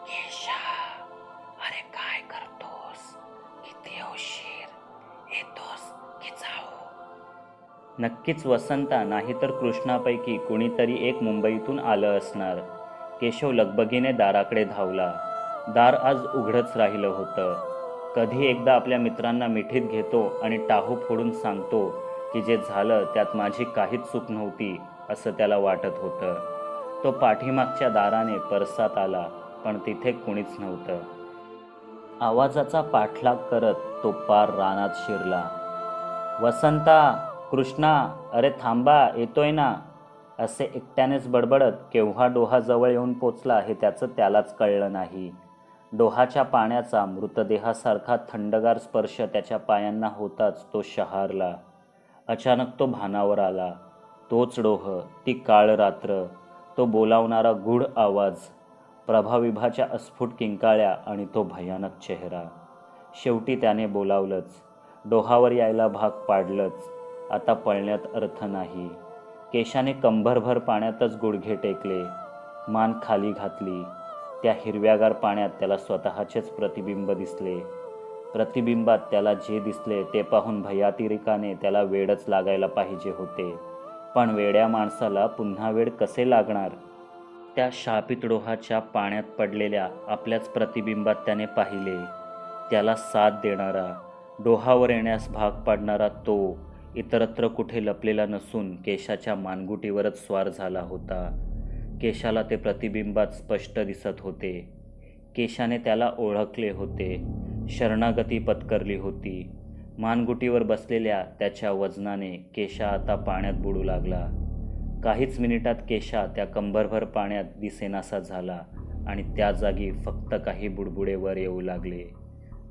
केशव, अरे काय करतोस? किती उशीर, येतोस की जाऊ? नक्कीच वसंता नाही तर कृष्णापैकी कुणीतरी एक मुंबईतून आलं असणार. केशव लगबगीने दाराकडे धावला. दार आज उघडच राहिलं होतं. कधी एकदा आपल्या मित्रांना मिठीत घेतो आणि टाहू फोडून सांगतो की जे झालं त्यात माझी काहीच चूक नव्हती असं त्याला वाटत होतं. तो पाठीमागच्या दाराने परसात आला पण तिथे कुणीच नव्हतं. आवाजाचा पाठलाग करत तो पार रानात शिरला. वसंता, कृष्णा, अरे थांबा, येतोय ना असे एकट्यानेच बडबडत केव्हा डोहाजवळ येऊन पोचला हे त्याचं त्यालाच कळलं नाही. डोहाच्या पाण्याचा मृतदेहासारखा थंडगार स्पर्श त्याच्या पायांना होताच तो शहारला. अचानक तो भानावर आला. तोच डोह, ती काळ रात्र, तो बोलावणारा गूढ आवाज, प्रभाविभाच्या अस्फुट किंकाळ्या आणि तो भयानक चेहरा. शेवटी त्याने बोलावलंच. डोहावर यायला भाग पाडलंच. आता पळण्यात अर्थ नाही. केशाने कंबरभर पाण्यातच गुडघे टेकले. मान खाली घातली. त्या हिरव्यागार पाण्यात त्याला स्वतःचेच प्रतिबिंब दिसले. प्रतिबिंबात त्याला जे दिसले ते पाहून भयातिरिकाने त्याला वेडच लागायला पाहिजे होते. पण वेड्या माणसाला पुन्हा वेड कसे लागणार? त्या शापित डोहाच्या पाण्यात पडलेल्या आपल्याच प्रतिबिंबात त्याने पाहिले. त्याला साथ देणारा, डोहावर येण्यास भाग पाडणारा तो इतरत्र कुठे लपलेला नसून केशाच्या मानगुटीवरच स्वार झाला होता. केशाला ते प्रतिबिंबात स्पष्ट दिसत होते. केशाने त्याला ओळखले होते. शरणागती पत्करली होती. मानगुटीवर बसलेल्या त्याच्या वजनाने केशा आता पाण्यात बुडू लागला. काहीच मिनिटात केशा त्या कंबरभर पाण्यात दिसेनासा झाला आणि त्या जागी फक्त काही बुडबुडे वर येऊ लागले.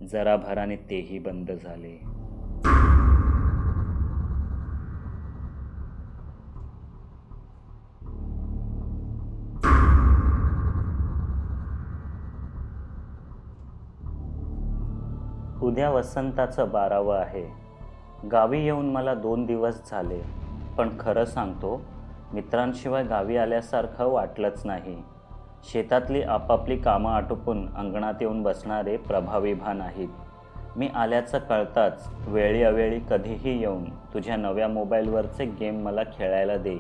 जरा भराने तेही बंद झाले. उद्या वसंताचं 12वं आहे. गावी येऊन मला 2 दिवस झाले, पण खरं सांगतो मित्रांशिवाय गावी आल्यासारखं वाटलंच नाही. शेतातली आपापली कामं आटोपून अंगणात येऊन बसणारे प्रभावीभा नाहीत. मी आल्याचं कळताच वेळी अवेळी कधीही येऊन तुझ्या नव्या मोबाईलवरचे गेम मला खेळायला दे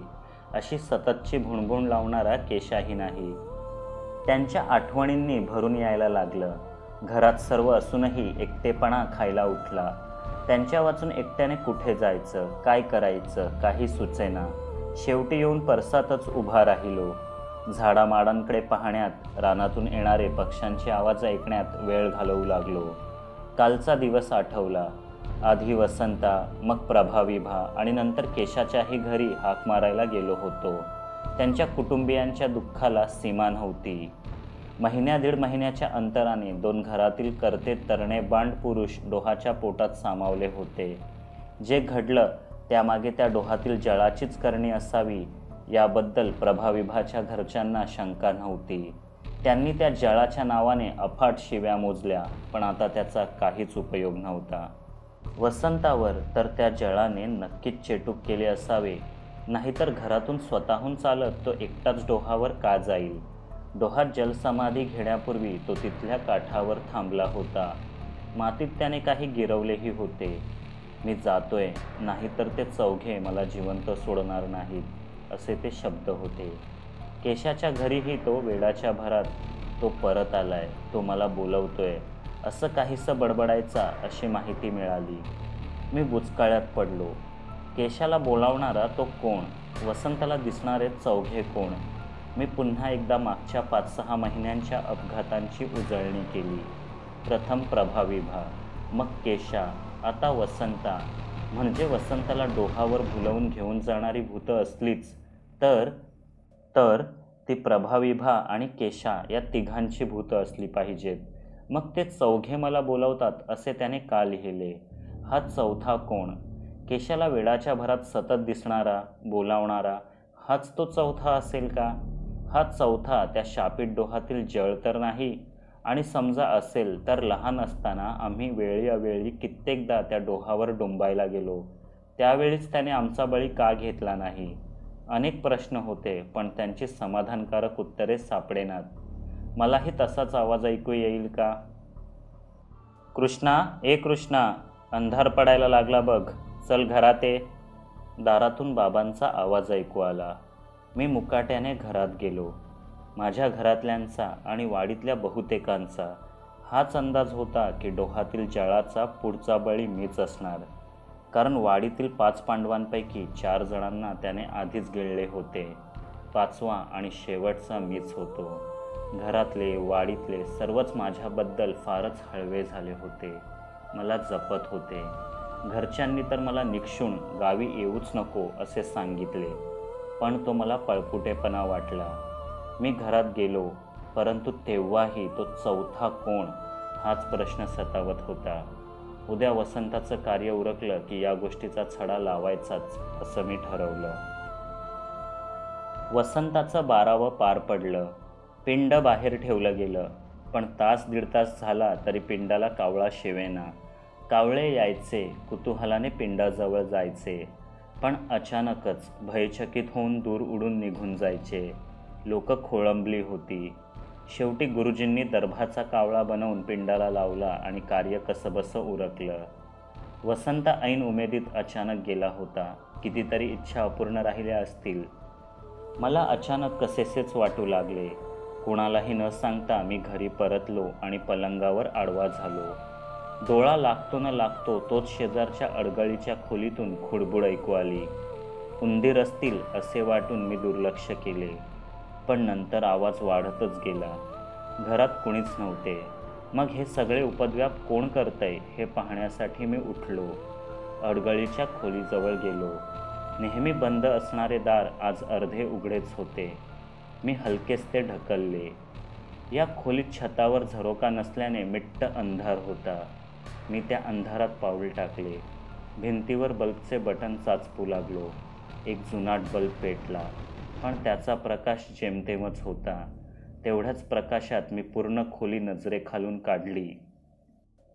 अशी सततची भुणभुण लावणारा केशाही नाही. त्यांच्या आठवणींनी भरून यायला लागलं. घरात सर्व असूनही एकटेपणा खायला उठला. त्यांच्या वाचून एकट्याने कुठे जायचं, काय करायचं काही सुचेना. शेवटी येऊन परसातच उभा राहिलो. झाडामाडांकडे पाहण्यात, रानातून येणारे पक्ष्यांचे आवाज ऐकण्यात वेळ घालवू लागलो. कालचा दिवस आठवला. आधी वसंता, मग प्रभावीभा आणि नंतर केशाच्याही घरी हाक मारायला गेलो होतो. त्यांच्या कुटुंबियांच्या दुःखाला सीमा नव्हती. 1.5 महिन्याच्या अंतराने 2 घरातील करते तरणे बांड पुरुष डोहाच्या पोटात सामावले होते. जे घडलं त्यामागे त्या डोहातील जळाचीच करणी असावी याबद्दल प्रभाविभाच्या घरच्यांना शंका नव्हती. त्यांनी त्या जळाच्या नावाने अफाट शिव्या मोजल्या, पण आता त्याचा काहीच उपयोग नव्हता. वसंतावर तर त्या जळाने नक्कीच चेटूक केले असावे, नाहीतर घरातून स्वतःहून चालत तो एकटाच डोहावर का जाईल. डोहात जलसमाधी घेण्यापूर्वी तो तिथल्या काठावर थांबला होता. मातीत त्याने काही गिरवलेही होते. मी जातोय, नाहीतर ते चौघे मला जिवंत सोडणार नाहीत असे ते शब्द होते. केशाच्या घरीही तो वेडाच्या भरात तो परत आलाय, तो मला बोलवतोय असं काहीसं बडबडायचा अशी माहिती मिळाली. मी बुचकाळ्यात पडलो. केशाला बोलावणारा तो कोण? वसंताला दिसणारे चौघे कोण? मी पुन्हा एकदा मागच्या 5-6 महिन्यांच्या अपघातांची उजळणी केली. प्रथम प्रभावीभा, मग केशा, आता वसंता. म्हणजे वसंताला डोहावर भुलवून घेऊन जाणारी भूतं असलीच तर ती प्रभावीभा आणि केशा या तिघांची भूतं असली पाहिजेत. मग ते चौघे मला बोलवतात असे त्याने का लिहिले? हा चौथा कोण? केशाला वेडाच्या भरात सतत दिसणारा, बोलावणारा हाच तो चौथा असेल का? हा चौथा त्या शापित डोहातील जळ तर नाही? आणि समजा असेल तर लहान असताना आम्ही वेळी अवेळी कित्येकदा त्या डोहावर डुंबायला गेलो. त्यावेळीच त्याने आमचा बळी का घेतला नाही? अनेक प्रश्न होते, पण त्यांची समाधानकारक उत्तरे सापडेनात. मलाही तसाच आवाज ऐकू येईल का? कृष्णा, ए कृष्णा, अंधार पडायला लागला बघ, चल घरात ये. दारातून बाबांचा आवाज ऐकू आला. मी मुकाट्याने घरात गेलो. माझ्या घरातल्यांचा आणि वाडीतल्या बहुतेकांचा हाच अंदाज होता की डोहातील जळाचा पुढचा बळी मीच असणार. कारण वाडीतील 5 पांडवांपैकी 4 जणांना त्याने आधीच गिळले होते. 5वा आणि शेवटचा मीच होतो. घरातले, वाडीतले सर्वच माझ्याबद्दल फारच हळवे झाले होते. मला जपत होते. घरच्यांनी तर मला निक्षून गावी येऊच नको असे सांगितले, पण तो मला पळपुटेपणा वाटला. मी घरात गेलो, परंतु तेव्हाही तो चौथा कोण हाच प्रश्न सतावत होता. उद्या वसंताचं कार्य उरकलं की या गोष्टीचा छडा लावायचाच असं मी ठरवलं. वसंताचं 12वं पार पडलं. पिंड बाहेर ठेवलं गेलं, पण 1-1.5 तास झाला तरी पिंडाला कावळा शिवेना. कावळे यायचे, कुतूहलाने पिंडाजवळ जायचे, पण अचानकच भयचकित होऊन दूर उडून निघून जायचे. लोक खोळंबली होती. शेवटी गुरुजींनी दर्भाचा कावळा बनवून पिंडाला लावला आणि कार्य कसंबसं उरकलं. वसंत ऐन उमेदीत अचानक गेला होता. कितीतरी इच्छा अपूर्ण राहिल्या असतील. मला अचानक कसेसेच वाटू लागले. कुणालाही न सांगता मी घरी परतलो आणि पलंगावर आडवा झालो. डोळा लागतो न लागतो तोच शेजारच्या अडगळीच्या खोलीतून खुडबुड ऐकू आली. उंदीर असतील असे वाटून मी दुर्लक्ष केले, पण नंतर आवाज वाढतच गेला. घरात कुणीच नव्हते. मग हे सगळे उपद्व्याप कोण करतंय हे पाहण्यासाठी मी उठलो. अडगळीच्या खोलीजवळ गेलो. नेहमी बंद असणारे दार आज अर्धे उघडेच होते. मी हलकेच ते ढकलले. या खोलीत छतावर झरोका नसल्याने मिट्ट अंधार होता. मी त्या अंधारात पाऊल टाकले. भिंतीवर बल्बचे बटन चाचपू लागलो. एक जुनाट बल्ब पेटला, पण त्याचा प्रकाश जेमतेमच होता. तेवढ्याच प्रकाशात मी पूर्ण खोली नजरेखालून काढली.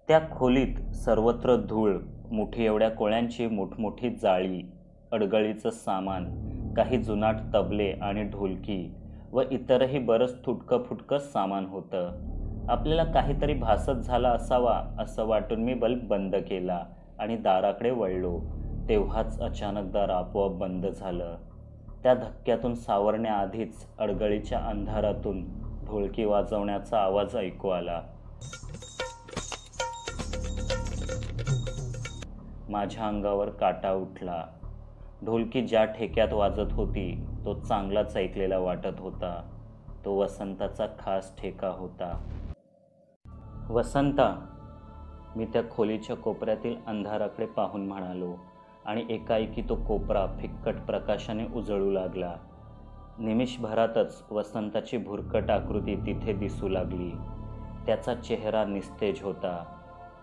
त्या खोलीत सर्वत्र धूळ, मुठी एवढ्या कोळ्यांची मोठमोठी जाळी, अडगळीचं सामान, काही जुनाट तबले आणि ढोलकी व इतरही बरंच तुटकं फुटकं सामान होतं. आपल्याला काहीतरी भासत झाला असावा असं वाटून मी बल्ब बंद केला आणि दाराकडे वळलो. तेव्हाच अचानक दार आपोआप बंद झालं. त्या धक्क्यातून सावरण्याआधीच अडगळीच्या अंधारातून ढोलकी वाजवण्याचा आवाज ऐकू आला. माझ्या अंगावर काटा उठला. ढोलकी ज्या ठेक्यात वाजत होती तो चांगलाच ऐकलेला वाटत होता. तो वसंताचा खास ठेका होता. वसंता, मी त्या खोलीच्या कोपऱ्यातील अंधाराकडे पाहून म्हणालो आणि एकाएकी तो कोपरा फिक्कट प्रकाशाने उजळू लागला. निमिषभरातच वसंताची भुरकट आकृती तिथे दिसू लागली. त्याचा चेहरा निस्तेज होता.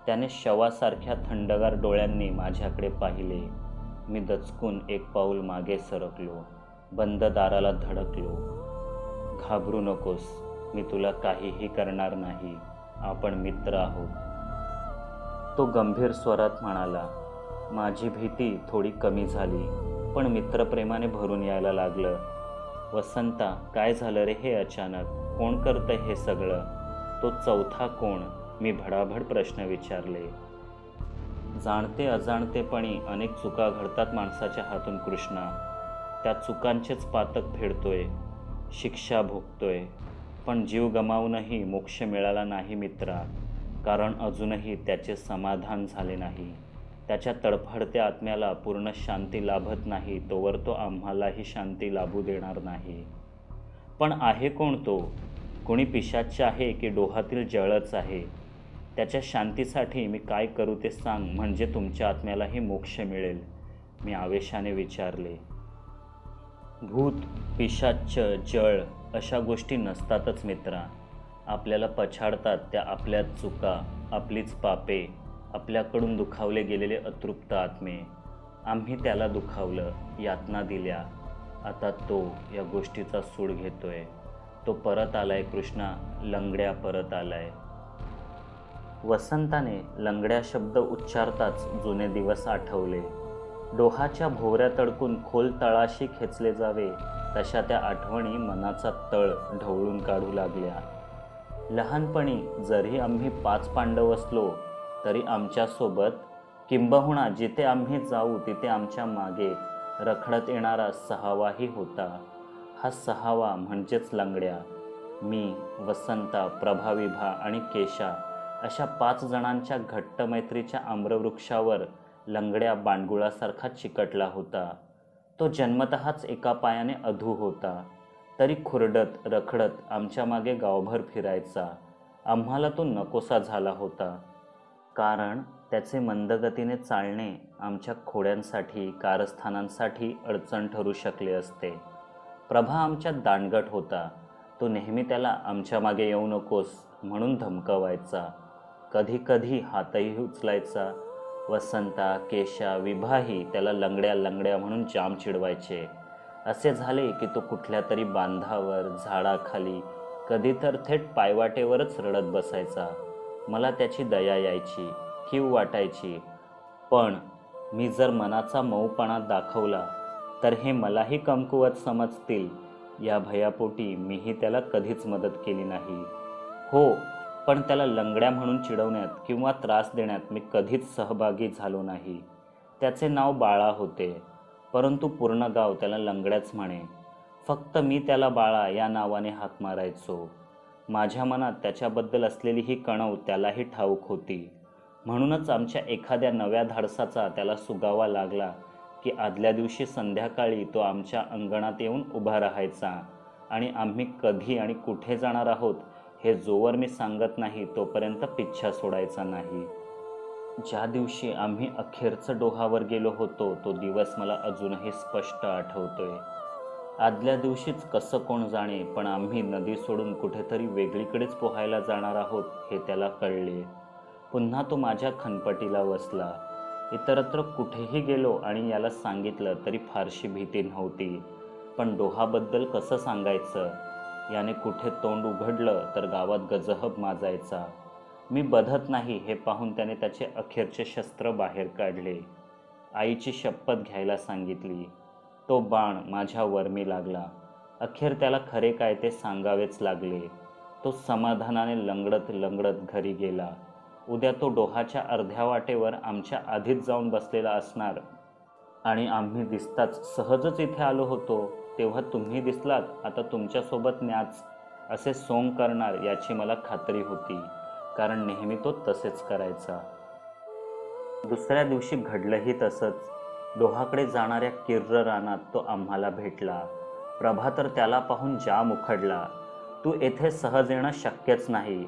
त्याने शवासारख्या थंडगार डोळ्यांनी माझ्याकडे पाहिले. मी दचकून एक पाऊल मागे सरकलो. बंद दाराला धडकलो. घाबरू नकोस, मी तुला काहीही करणार नाही. आपण मित्र आहोत, तो गंभीर स्वरात म्हणाला. माझी भीती थोडी कमी झाली, पण मित्रप्रेमाने भरून यायला लागलं. वसंता, काय झालं रे हे अचानक? कोण करतंय हे सगळं? तो चौथा कोण? मी भडाभड प्रश्न विचारले. जाणते अजाणतेपणी अनेक चुका घडतात माणसाच्या हातून कृष्णा. त्या चुकांचेच पातक फेडतोय, शिक्षा भोगतोय. पण जीव गमावूनही मोक्ष मिळाला नाही मित्रा, कारण अजूनही त्याचे समाधान झाले नाही. त्याच्या तडफडत्या आत्म्याला पूर्ण शांती लाभत नाही तोवर तो आम्हालाही शांती लाभू देणार नाही. पण आहे कोण तो? कोणी पिशाच्च आहे की डोहातील जळच आहे? त्याच्या शांतीसाठी मी काय करू ते सांग, म्हणजे तुमच्या आत्म्यालाही मोक्ष मिळेल, मी आवेशाने विचारले. भूत, पिशाच्च, जळ अशा गोष्टी नसतातच मित्रा. आपल्याला पछाडतात त्या आपल्याच चुका, आपलीच पापे, आपल्याकडून दुखावले गेलेले अतृप्त आत्मे. आम्ही त्याला दुखावलं, यातना दिल्या. आता तो या गोष्टीचा सूड घेतोय. तो परत आलाय कृष्णा, लंगड्या परत आलाय. वसंताने लंगड्या शब्द उच्चारताच जुने दिवस आठवले. डोहाच्या भोवऱ्यात अडकून खोल तळाशी खेचले जावे तशा त्या आठवणी मनाचा तळ ढवळून काढू लागल्या. लहानपणी जरी आम्ही 5 पांडव असलो तरी आमच्यासोबत, किंबहुना जिथे आम्ही जाऊ तिथे आमच्या मागे रखडत येणारा 6वाही होता. हा 6वा म्हणजेच लंगड्या. मी, वसंता, प्रभाविभा आणि केशा अशा 5 जणांच्या घट्ट मैत्रीच्या आम्रवृक्षावर लंगड्या बांडगुळासारखा चिकटला होता. तो जन्मतःच एका पायाने अधू होता, तरी खुरडत रखडत आमच्या मागे गावभर फिरायचा. आम्हाला तो नकोसा झाला होता, कारण त्याचे मंदगतीने चालणे आमच्या खोड्यांसाठी, कारस्थानांसाठी अडचण ठरू शकले असते. प्रभा आमच्यात दांडगट होता. तो नेहमी त्याला आमच्या मागे येऊ नकोस म्हणून धमकवायचा. कधी कधी हातही उचलायचा. वसंता, केशा, विभाही त्याला लंगड्या लंगड्या म्हणून जाम चिडवायचे. असे झाले की तो कुठल्या तरी बांधावर, झाडाखाली, कधी तर थेट पायवाटेवरच रडत बसायचा. मला त्याची दया यायची, कीव वाटायची. पण मी जर मनाचा मऊपणा दाखवला तर हे मलाही कमकुवत समजतील या भयापोटी मीही त्याला कधीच मदत केली नाही. हो, पण त्याला लंगड्या म्हणून चिडवण्यात किंवा त्रास देण्यात मी कधीच सहभागी झालो नाही. त्याचे नाव बाळा होते, परंतु पूर्ण गाव त्याला लंगड्याच म्हणे. फक्त मी त्याला बाळा या नावाने हाक मारायचो. माझ्या मनात त्याच्याबद्दल असलेली ही कणव त्यालाही ठाऊक होती. म्हणूनच आमच्या एखाद्या नव्या धाडसाचा त्याला सुगावा लागला की आदल्या दिवशी संध्याकाळी तो आमच्या अंगणात येऊन उभा राहायचा आणि आम्ही कधी आणि कुठे जाणार आहोत हे जोवर मी सांगत नाही तोपर्यंत पिच्छा सोडायचा नाही. ज्या दिवशी आम्ही अखेरचं डोहावर गेलो होतो तो दिवस मला अजूनही स्पष्ट आठवतोय. आदल्या दिवशीच कसं कोण जाणे, पण आम्ही नदी सोडून कुठेतरी वेगळीकडेच पोहायला जाणार आहोत हे त्याला कळले. पुन्हा तो माझ्या खनपटीला बसला. इतरत्र कुठेही गेलो आणि याला सांगितलं तरी फारशी भीती नव्हती, पण डोहाबद्दल कसं सांगायचं? याने कुठे तोंड उघडलं तर गावात गजहब माजायचा. मी बधत नाही हे पाहून त्याने त्याचे अखेरचे शस्त्र बाहेर काढले. आईची शपथ घ्यायला सांगितली. तो बाण माझ्या वर्मी लागला. अखेर त्याला खरे काय ते सांगावेच लागले. तो समाधानाने लंगडत लंगडत घरी गेला. उद्या तो डोहाच्या अर्ध्या वाटेवर आमच्या आधीच जाऊन बसलेला असणार आणि आम्ही दिसताच सहजच इथे आलो होतो तेव्हा तुम्ही दिसलात, आता तुमच्यासोबत न्याच असे सोंग करणार याची मला खात्री होती, कारण नेहमी तो तसेच करायचा. दुसऱ्या दिवशी घडलंही तसंच. डोहाकडे जाणाऱ्या किर्र रानात तो आम्हाला भेटला. प्रभा तर त्याला पाहून जाम उखडला. तू येथे सहज येणं शक्यच नाही.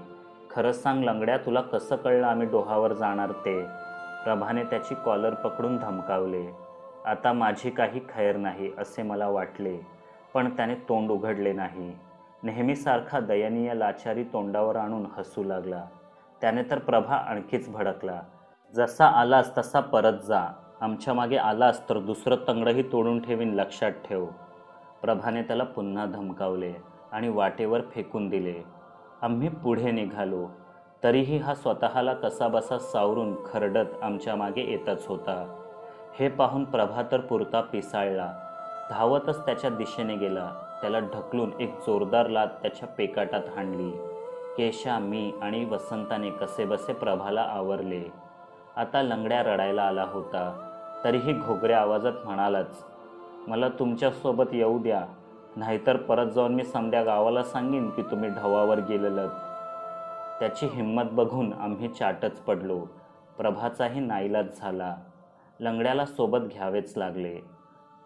खरंच सांग लंगड्या, तुला कसं कळलं आम्ही डोहावर जाणार ते? प्रभाने त्याची कॉलर पकडून धमकावले. आता माझी काही खैर नाही असे मला वाटले, पण त्याने तोंड उघडले नाही. नेहमीसारखा दयनीय लाचारी तोंडावर आणून हसू लागला. त्याने तर प्रभा आणखीच भडकला. जसा आलास तसा परत जा. आमच्या मागे आलास तर दुसरं तंगडही तोडून ठेवीन, लक्षात ठेव. प्रभाने त्याला पुन्हा धमकावले आणि वाटेवर फेकून दिले. आम्ही पुढे निघालो. तरीही हा स्वतःला कसाबसा सावरून खरडत आमच्या मागे येतच होता. हे पाहून प्रभा तर पुरता पिसाळला. धावतच त्याच्या दिशेने गेला. त्याला ढकलून एक जोरदार लाथ त्याच्या पेकाटात हाणली. केशा, मी आणि वसंताने कसेबसे प्रभाला आवरले. आता लंगड्या रडायला आला होता. तरीही घोगऱ्या आवाजात म्हणालाच, मला तुमच्यासोबत येऊ द्या, नाहीतर परत जाऊन मी समध्या गावाला सांगीन की तुम्ही ढवावर गेलेलत. त्याची हिंमत बघून आम्ही चाटच पडलो. प्रभाचाही नाईलाज झाला. लंगड्याला सोबत घ्यावेच लागले.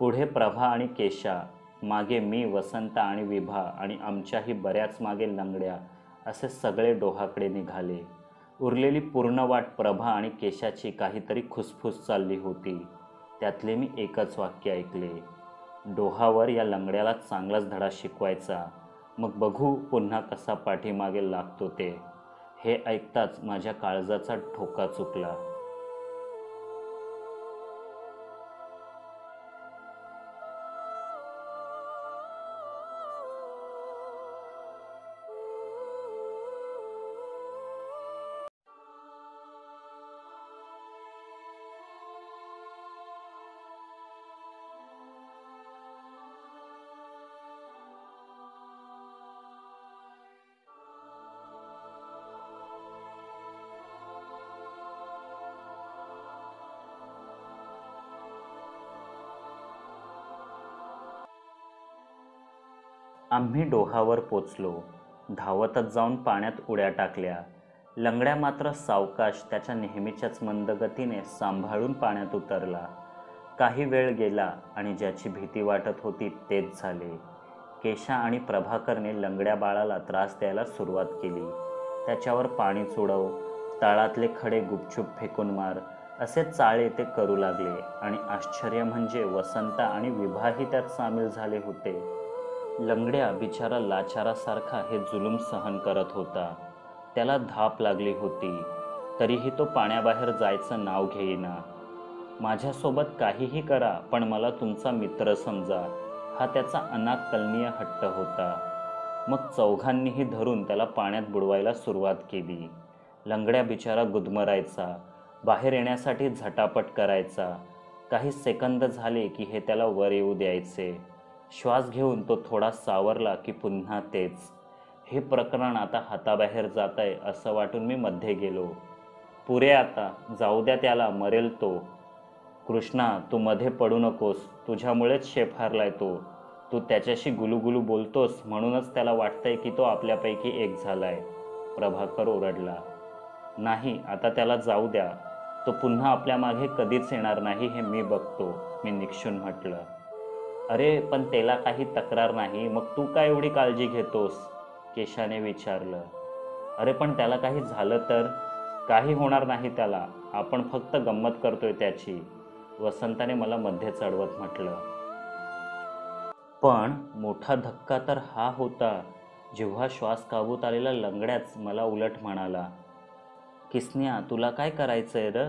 पुढे प्रभा आणि केशा, मागे मी, वसंत आणि विभा आणि आमच्याही बऱ्याच मागे लंगड्या असे सगळे डोहाकडे निघाले. उरलेली पूर्ण वाट प्रभा आणि केशाची काहीतरी खुसफुस चालली होती. त्यातले मी एकच वाक्य ऐकले, डोहावर या लंगड्याला चांगलाच धडा शिकवायचा, मग बघू पुन्हा कसा पाठीमागे लागतो ते. हे ऐकताच माझ्या काळजाचा ठोका चुकला. आम्ही डोहावर पोचलो. धावतच जाऊन पाण्यात उड्या टाकल्या. लंगड्या मात्र सावकाश त्याच्या नेहमीच्याच मंद गतीने सांभाळून पाण्यात उतरला. काही वेळ गेला आणि ज्याची भीती वाटत होती तेच झाले. केशा आणि प्रभाकरने लंगड्या बाळाला त्रास द्यायला सुरुवात केली. त्याच्यावर पाणी चोडव, तळातले खडे गुपचूप फेकून मार असे चाळे ते करू लागले. आणि आश्चर्य म्हणजे वसंत आणि विभाही त्यात सामील झाले होते. लंगड्या बिचारा लाचारासारखा हे जुलूम सहन करत होता. त्याला धाप लागली होती, तरीही तो पाण्याबाहेर जायचं नाव घेईना. माझ्यासोबत काहीही करा, पण मला तुमचा मित्र समजा, हा त्याचा अनाकलनीय हट्ट होता. मग चौघांनीही धरून त्याला पाण्यात बुडवायला सुरुवात केली. लंगड्या बिचारा गुदमरायचा, बाहेर येण्यासाठी झटापट करायचा. काही सेकंद झाले की हे त्याला वर येऊ द्यायचे. श्वास घेऊन तो थोडा सावरला की पुन्हा तेच. हे प्रकरण आता हाताबाहेर जात आहे असं वाटून मी मध्ये गेलो. पुरे आता, जाऊ द्या त्याला, मरेल तो. कृष्णा, तू मध्ये पडू नकोस, तुझ्यामुळेच शेफ हारलाय तो. तू त्याच्याशी गुलूगुलू बोलतोस म्हणूनच त्याला वाटतंय की तो आपल्यापैकी एक झालाय. प्रभाकर ओरडला. नाही, आता त्याला जाऊ द्या. तो पुन्हा आपल्या मागे कधीच येणार नाही हे मी बघतो, मी निक्षून म्हटलं. अरे पण त्याला काही तक्रार नाही, मग तू काय एवढी काळजी घेतोस? केशाने विचारलं. अरे पण त्याला काही झालं तर? काही होणार नाही त्याला, आपण फक्त गंमत करतोय त्याची, वसंताने मला मध्ये चढवत म्हटलं. पण मोठा धक्का तर हा होता जेव्हा श्वास काबूत आलेला लंगड्याच मला उलट म्हणाला, किसन्या तुला काय करायचंय र?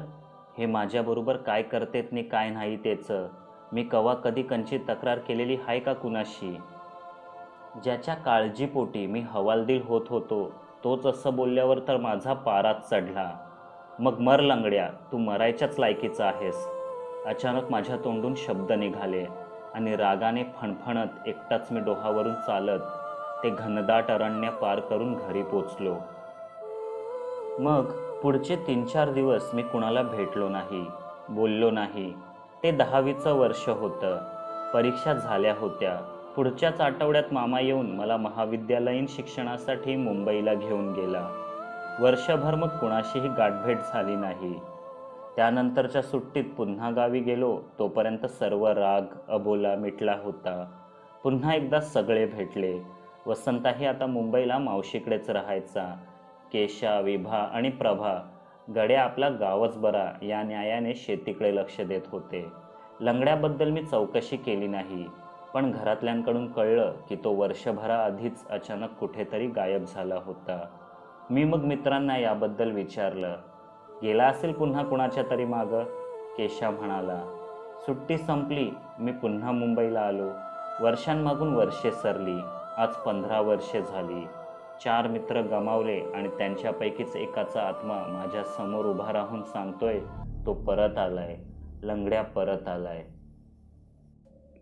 हे माझ्याबरोबर काय करतेत नि काय नाही तेचं मी कवा कधी कंची तक्रार केलेली हाय का कुणाशी? ज्याच्या काळजीपोटी मी हवालदिल होत होतो तोच असं बोलल्यावर तर माझा पाराच चढला. मग मर लंगड्या, तू मरायच्याच लायकीचा आहेस. अचानक माझ्या तोंडून शब्द निघाले आणि रागाने फणफणत एकटाच मी डोहावरून चालत ते घनदाट अरण्य पार करून घरी पोचलो. मग पुढचे 3-4 दिवस मी कुणाला भेटलो नाही, बोललो नाही. ते 10वीचं वर्ष होतं. परीक्षा झाल्या होत्या. पुढच्याच आठवड्यात मामा येऊन मला महाविद्यालयीन शिक्षणासाठी मुंबईला घेऊन गेला. वर्षभर मग कुणाशीही गाठभेट झाली नाही. त्यानंतरच्या सुट्टीत पुन्हा गावी गेलो तोपर्यंत सर्व राग अबोला मिटला होता. पुन्हा एकदा सगळे भेटले. वसंताही आता मुंबईला मावशीकडेच राहायचा. केशा, विभा आणि प्रभा गड्या आपला गावच बरा या न्यायाने शेतीकडे लक्ष देत होते. लंगड्याबद्दल मी चौकशी केली नाही, पण घरातल्यांकडून कळलं की तो वर्षभराआधीच अचानक कुठेतरी गायब झाला होता. मी मग मित्रांना याबद्दल विचारलं. गेला असेल पुन्हा कुणाच्या तरी मागं, केशा म्हणाला. सुट्टी संपली, मी पुन्हा मुंबईला आलो. वर्षांमागून वर्षे सरली. आज 15 वर्षे झाली. 4 मित्र गमावले आणि त्यांच्यापैकीच एकाचा आत्मा माझ्या समोर उभा राहून सांगतोय, तो परत आलाय, लंगड्या परत आलाय.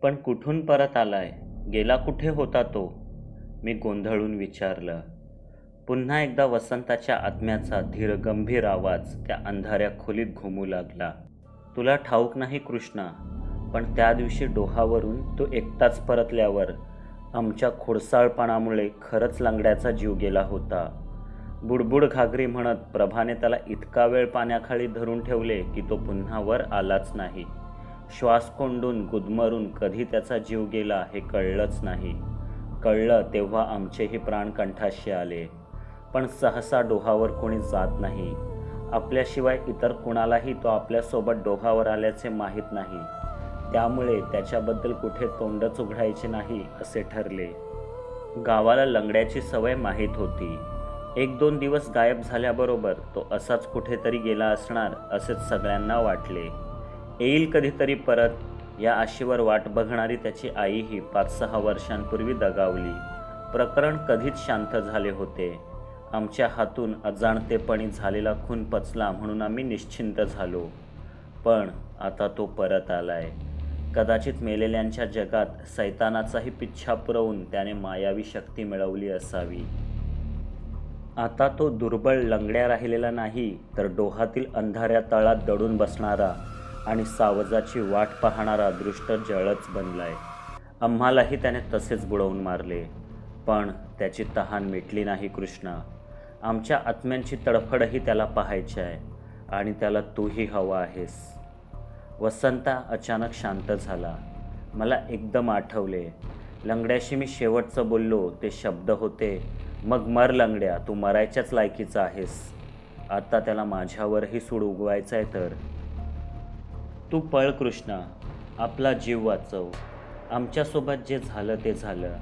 पण कुठून परत आलाय? गेला कुठे होता तो? मी गोंधळून विचारलं. पुन्हा एकदा वसंताच्या आत्म्याचा धीरगंभीर आवाज त्या अंधाऱ्या खोलीत घुमू लागला. तुला ठाऊक नाही कृष्णा, पण त्या दिवशी डोहावरून तो एकटाच परतल्यावर आमच्या खोडसाळपणामुळे खरंच लंगड्याचा जीव गेला होता. बुडबुड घागरी म्हणत प्रभाने त्याला इतका वेळ पाण्याखाली धरून ठेवले की तो पुन्हा वर आलाच नाही. श्वास कोंडून गुदमरून कधी त्याचा जीव गेला हे कळलंच नाही. कळलं तेव्हा आमचेही प्राण कंठाशी आले. पण सहसा डोहावर कोणी जात नाही. आपल्याशिवाय इतर कुणालाही तो आपल्यासोबत डोहावर आल्याचे माहीत नाही. त्यामुळे त्याच्याबद्दल कुठे तोंडच उघडायचे नाही असे ठरले. गावाला लंगड्याची सवय माहीत होती. 1-2 दिवस गायब झाल्याबरोबर तो असाच कुठेतरी गेला असणार असेच सगळ्यांना वाटले. येईल कधीतरी परत या आशेवर वाट बघणारी त्याची आईही 5-6 वर्षांपूर्वी दगावली. प्रकरण कधीच शांत झाले होते. आमच्या हातून अजाणतेपणी झालेला खून पचला म्हणून आम्ही निश्चिंत झालो. पण आता तो परत आलाय. कदाचित मेलेल्यांच्या जगात सैतानाचाही पिच्छा पुरवून त्याने मायावी शक्ती मिळवली असावी. आता तो दुर्बळ लंगड्या राहिलेला नाही, तर डोहातील अंधाऱ्या तळात दडून बसणारा आणि सावजाची वाट पाहणारा दृष्ट जळच बनलाय. आम्हालाही त्याने तसेच बुडवून मारले. पण त्याची तहान मिटली नाही कृष्णा. आमच्या आत्म्यांची तडफडही त्याला पाहायची आहे आणि त्याला तूही हवा आहेस. वसंता अचानक शांत झाला. मला एकदम आठवले. लंगड्याशी मी शेवटचं बोललो ते शब्द होते, मग मर लंगड्या, तू मरायच्याच लायकीचा आहेस. आता त्याला माझ्यावरही सूड उगवायचा आहे तर. तू पळ कृष्णा, आपला जीव वाचव. आमच्यासोबत जे झालं ते झालं.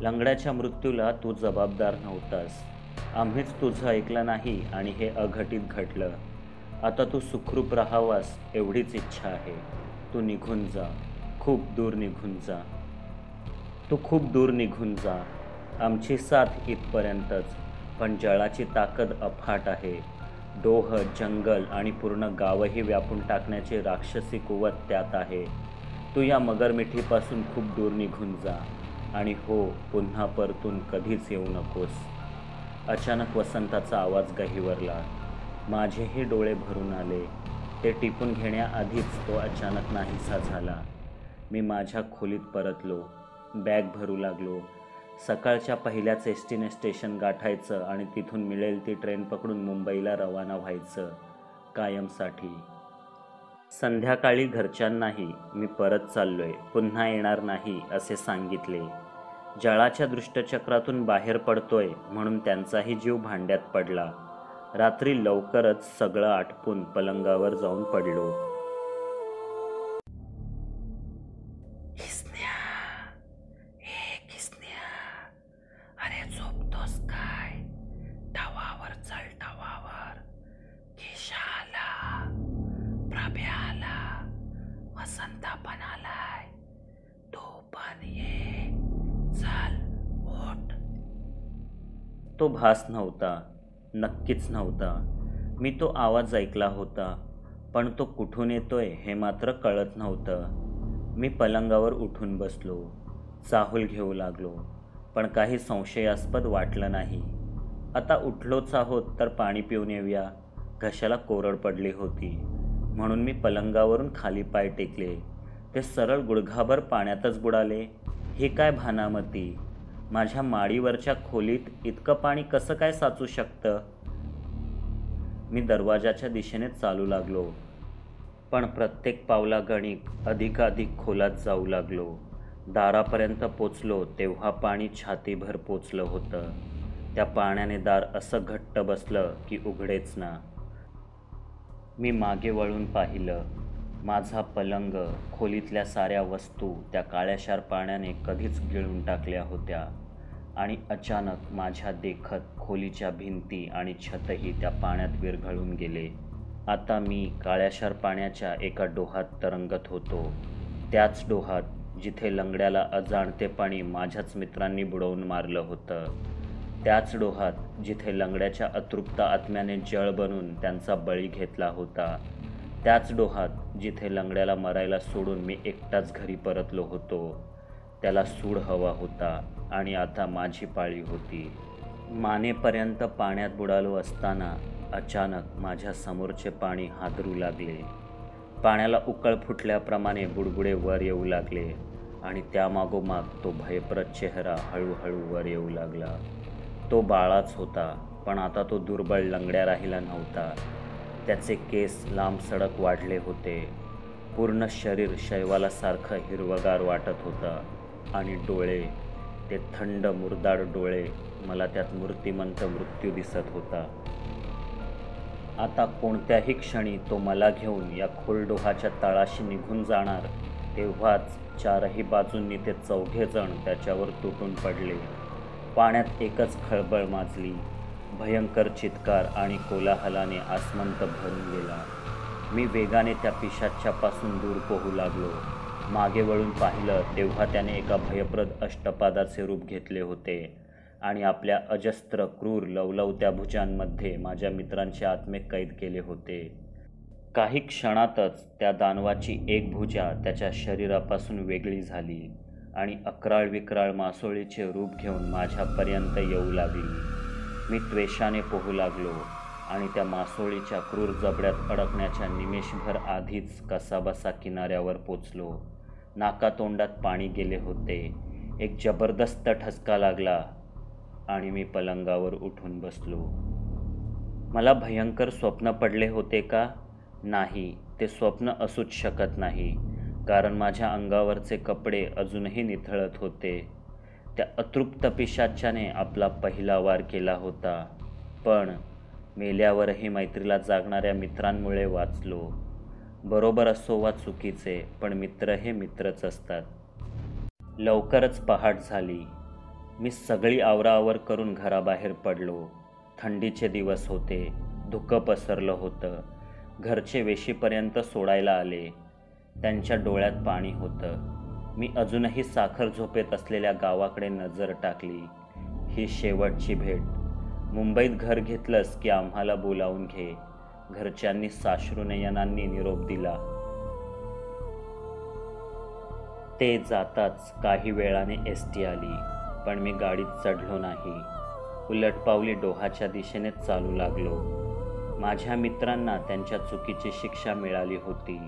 लंगड्याच्या मृत्यूला तू जबाबदार नव्हतास. आम्हीच तुझं ऐकलं नाही आणि हे अघटित घडलं. आता तू सुखरूप राहावास एवढीच इच्छा आहे. तू निघून जा, खूप दूर निघून जा. तू खूप दूर निघून जा. आमची साथ इथपर्यंतच, पण जळाची ताकद अफाट आहे. डोह, जंगल आणि पूर्ण गावही व्यापून टाकण्याची राक्षसी कुवत त्यात आहे. तू या मगरमिठीपासून खूप दूर निघून जा आणि हो, पुन्हा परतून कधीच येऊ नकोस. अचानक वसंताचा आवाज गहिवरला. माझेही डोळे भरून आले. ते टिपून घेण्याआधीच तो अचानक नाहीसा झाला. मी माझ्या खोलीत परतलो. बॅग भरू लागलो. सकाळच्या पहिल्याच एसटीने स्टेशन गाठायचं आणि तिथून मिळेल ती ट्रेन पकडून मुंबईला रवाना व्हायचं, कायमसाठी. संध्याकाळी घरच्यांनाही मी परत चाललोय, पुन्हा येणार नाही असे सांगितले. जळाच्या दृष्टचक्रातून बाहेर पडतोय म्हणून त्यांचाही जीव भांड्यात पडला. रात्री लवकरच सगळं आटपून पलंगावर जाऊन पडलो. किसन्या, अरे झोपतोस काय? टवावर चल, टवावर. केशा आला, प्रभ्या आला, वसंता पण आलाय. तू पण ये, चल उठ. तो भास नव्हता, नक्कीच नव्हता. मी तो आवाज ऐकला होता, पण तो कुठून येतोय हे मात्र कळत नव्हतं. मी पलंगावर उठून बसलो, चाहूल घेऊ लागलो, पण काही संशयास्पद वाटलं नाही. आता उठलोच आहोत तर पाणी पिऊन येऊया. घशाला कोरड पडली होती म्हणून मी पलंगावरून खाली पाय टेकले. ते सरळ गुडघाभर पाण्यातच बुडाले. हे काय भानामती? माझ्या माडीवरच्या खोलीत इतकं पाणी कसं काय साचू शकतं? मी दरवाजाच्या दिशेने चालू लागलो, पण प्रत्येक पावलागणिक अधिकाधिक खोलात जाऊ लागलो. दारापर्यंत पोचलो तेव्हा पाणी छातीभर पोचलं होतं. त्या पाण्याने दार असं घट्ट बसलं की उघडेच ना. मी मागे वळून पाहिलं. माझा पलंग, खोलीतल्या साऱ्या वस्तू त्या काळ्याशार पाण्याने कधीच गिळून टाकल्या होत्या आणि अचानक माझ्या देखत खोलीच्या भिंती आणि छतही त्या पाण्यात विरघळून गेले. आता मी काळ्याशार पाण्याच्या एका डोहात तरंगत होतो. त्याच डोहात जिथे लंगड्याला अजाणतेपणी माझ्याच मित्रांनी बुडवून मारलं होतं. त्याच डोहात जिथे लंगड्याच्या अतृप्त आत्म्याने जळ बनून त्यांचा बळी घेतला होता. त्याच डोहात जिथे लंगड्याला मरायला सोडून मी एकटाच घरी परतलो होतो. त्याला सूड हवा होता आणि आता माझी पाळी होती. मानेपर्यंत पाण्यात बुडालो असताना अचानक माझ्या समोरचे पाणी हादरू लागले. पाण्याला उकळ फुटल्याप्रमाणे बुडबुडे वर येऊ लागले आणि त्यामागोमाग तो भयप्रद चेहरा हळूहळू वर येऊ लागला. तो बाळाच होता, पण आता तो दुर्बळ लंगड्या राहिला नव्हता. त्याचे केस लांब सडक वाढले होते. पूर्ण शरीर शैवालासारखं हिरवगार वाटत होतं आणि डोळे, ते थंड मुरदाड डोळे, मला त्यात मूर्तिमंत मृत्यू दिसत होता. आता कोणत्याही क्षणी तो मला घेऊन या खोल डोहाच्या तळाशी निघून जाणार. तेव्हाच चारही बाजूंनी ते चौघे जण त्याच्यावर तुटून पडले. पाण्यात एकच खळबळ माजली. भयंकर चित्कार आणि कोलाहलाने आसमंत भरून गेला. मी वेगाने त्या पिशाच्यापासून दूर पोहू लागलो. मागे वळून पाहिलं तेव्हा त्याने एका भयप्रद अष्टपादाचे रूप घेतले होते आणि आपल्या अजस्त्र क्रूर लवलवत्या भुजांमध्ये माझ्या मित्रांचे आत्मे कैद केले होते. काही क्षणातच त्या दानवाची एक भुजा त्याच्या शरीरापासून वेगळी झाली आणि अक्राळ विक्राळ मासोळीचे रूप घेऊन माझ्यापर्यंत येऊ लागली. मी त्वेषाने पोहू लागलो आणि त्या मासोळीच्या क्रूर जबड्यात अडकण्याच्या निमेषभर आधीच कसाबसा किनाऱ्यावर पोचलो. नाकातोंडात पाणी गेले होते. एक जबरदस्त ठसका लागला आणि मी पलंगावर उठून बसलो. मला भयंकर स्वप्न पडले होते का? नाही, ते स्वप्न असूच शकत नाही, कारण माझ्या अंगावरचे कपडे अजूनही निथळत होते. त्या अतृप्त पिशाच्याने आपला पहिला वार केला होता, पण मेल्यावरही मैत्रीला जागणाऱ्या मित्रांमुळे वाचलो. बरोबर असो वा चुकीचे, पण मित्र हे मित्रच असतात. लवकरच पहाट झाली. मी सगळी आवराआवर करून घराबाहेर पडलो. थंडीचे दिवस होते. धुकं पसरलं होतं. घरचे वेशीपर्यंत सोडायला आले. त्यांच्या डोळ्यात पाणी होतं. मी अजूनही साखर झोपेत असलेल्या गावाकडे नजर टाकली. ही शेवटची भेट. मुंबईत घर घेतलंस की आम्हाला बोलावून घे, घरच्यांनी साश्रुनयनांनी निरोप दिला. ते जाताच काही वेळाने एसटी आली, पण मी गाडीत चढलो नाही. उलटपावली डोहाच्या दिशेने चालू लागलो. माझ्या मित्रांना त्यांच्या चुकीची शिक्षा मिळाली होती,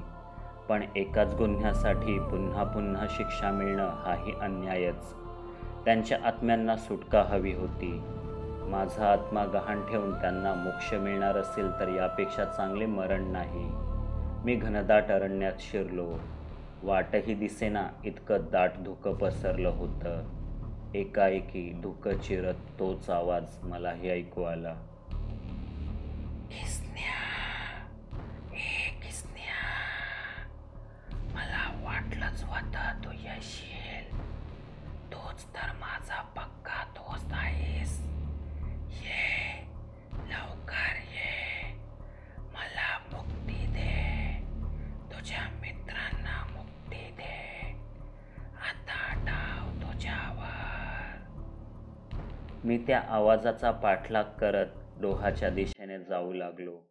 पण एकाच गुन्ह्यासाठी पुन्हा पुन्हा शिक्षा मिळणं हाही अन्यायच. त्यांच्या आत्म्यांना सुटका हवी होती. माझा आत्मा गहाण ठेवून त्यांना मोक्ष मिळणार असेल तर यापेक्षा चांगले मरण नाही. मी घनदाट अरण्यात शिरलो. वाटही दिसेना इतकं दाट धुकं पसरलं होतं. एकाएकी धुकं चिरत तोच आवाज मलाही ऐकू आला. किसन्या, ए किसन्या, मला वाटलंच होतं तू येशील. तूच तर माझा पक्का दोस्त आहेस. ये, लवकर ये, मला मुक्ती दे, तुझ्या मित्रांना मुक्ती दे. आता डाव तुझ्यावर. मी त्या आवाजाचा पाठलाग करत डोहाच्या दिशेने जाऊ लागलो.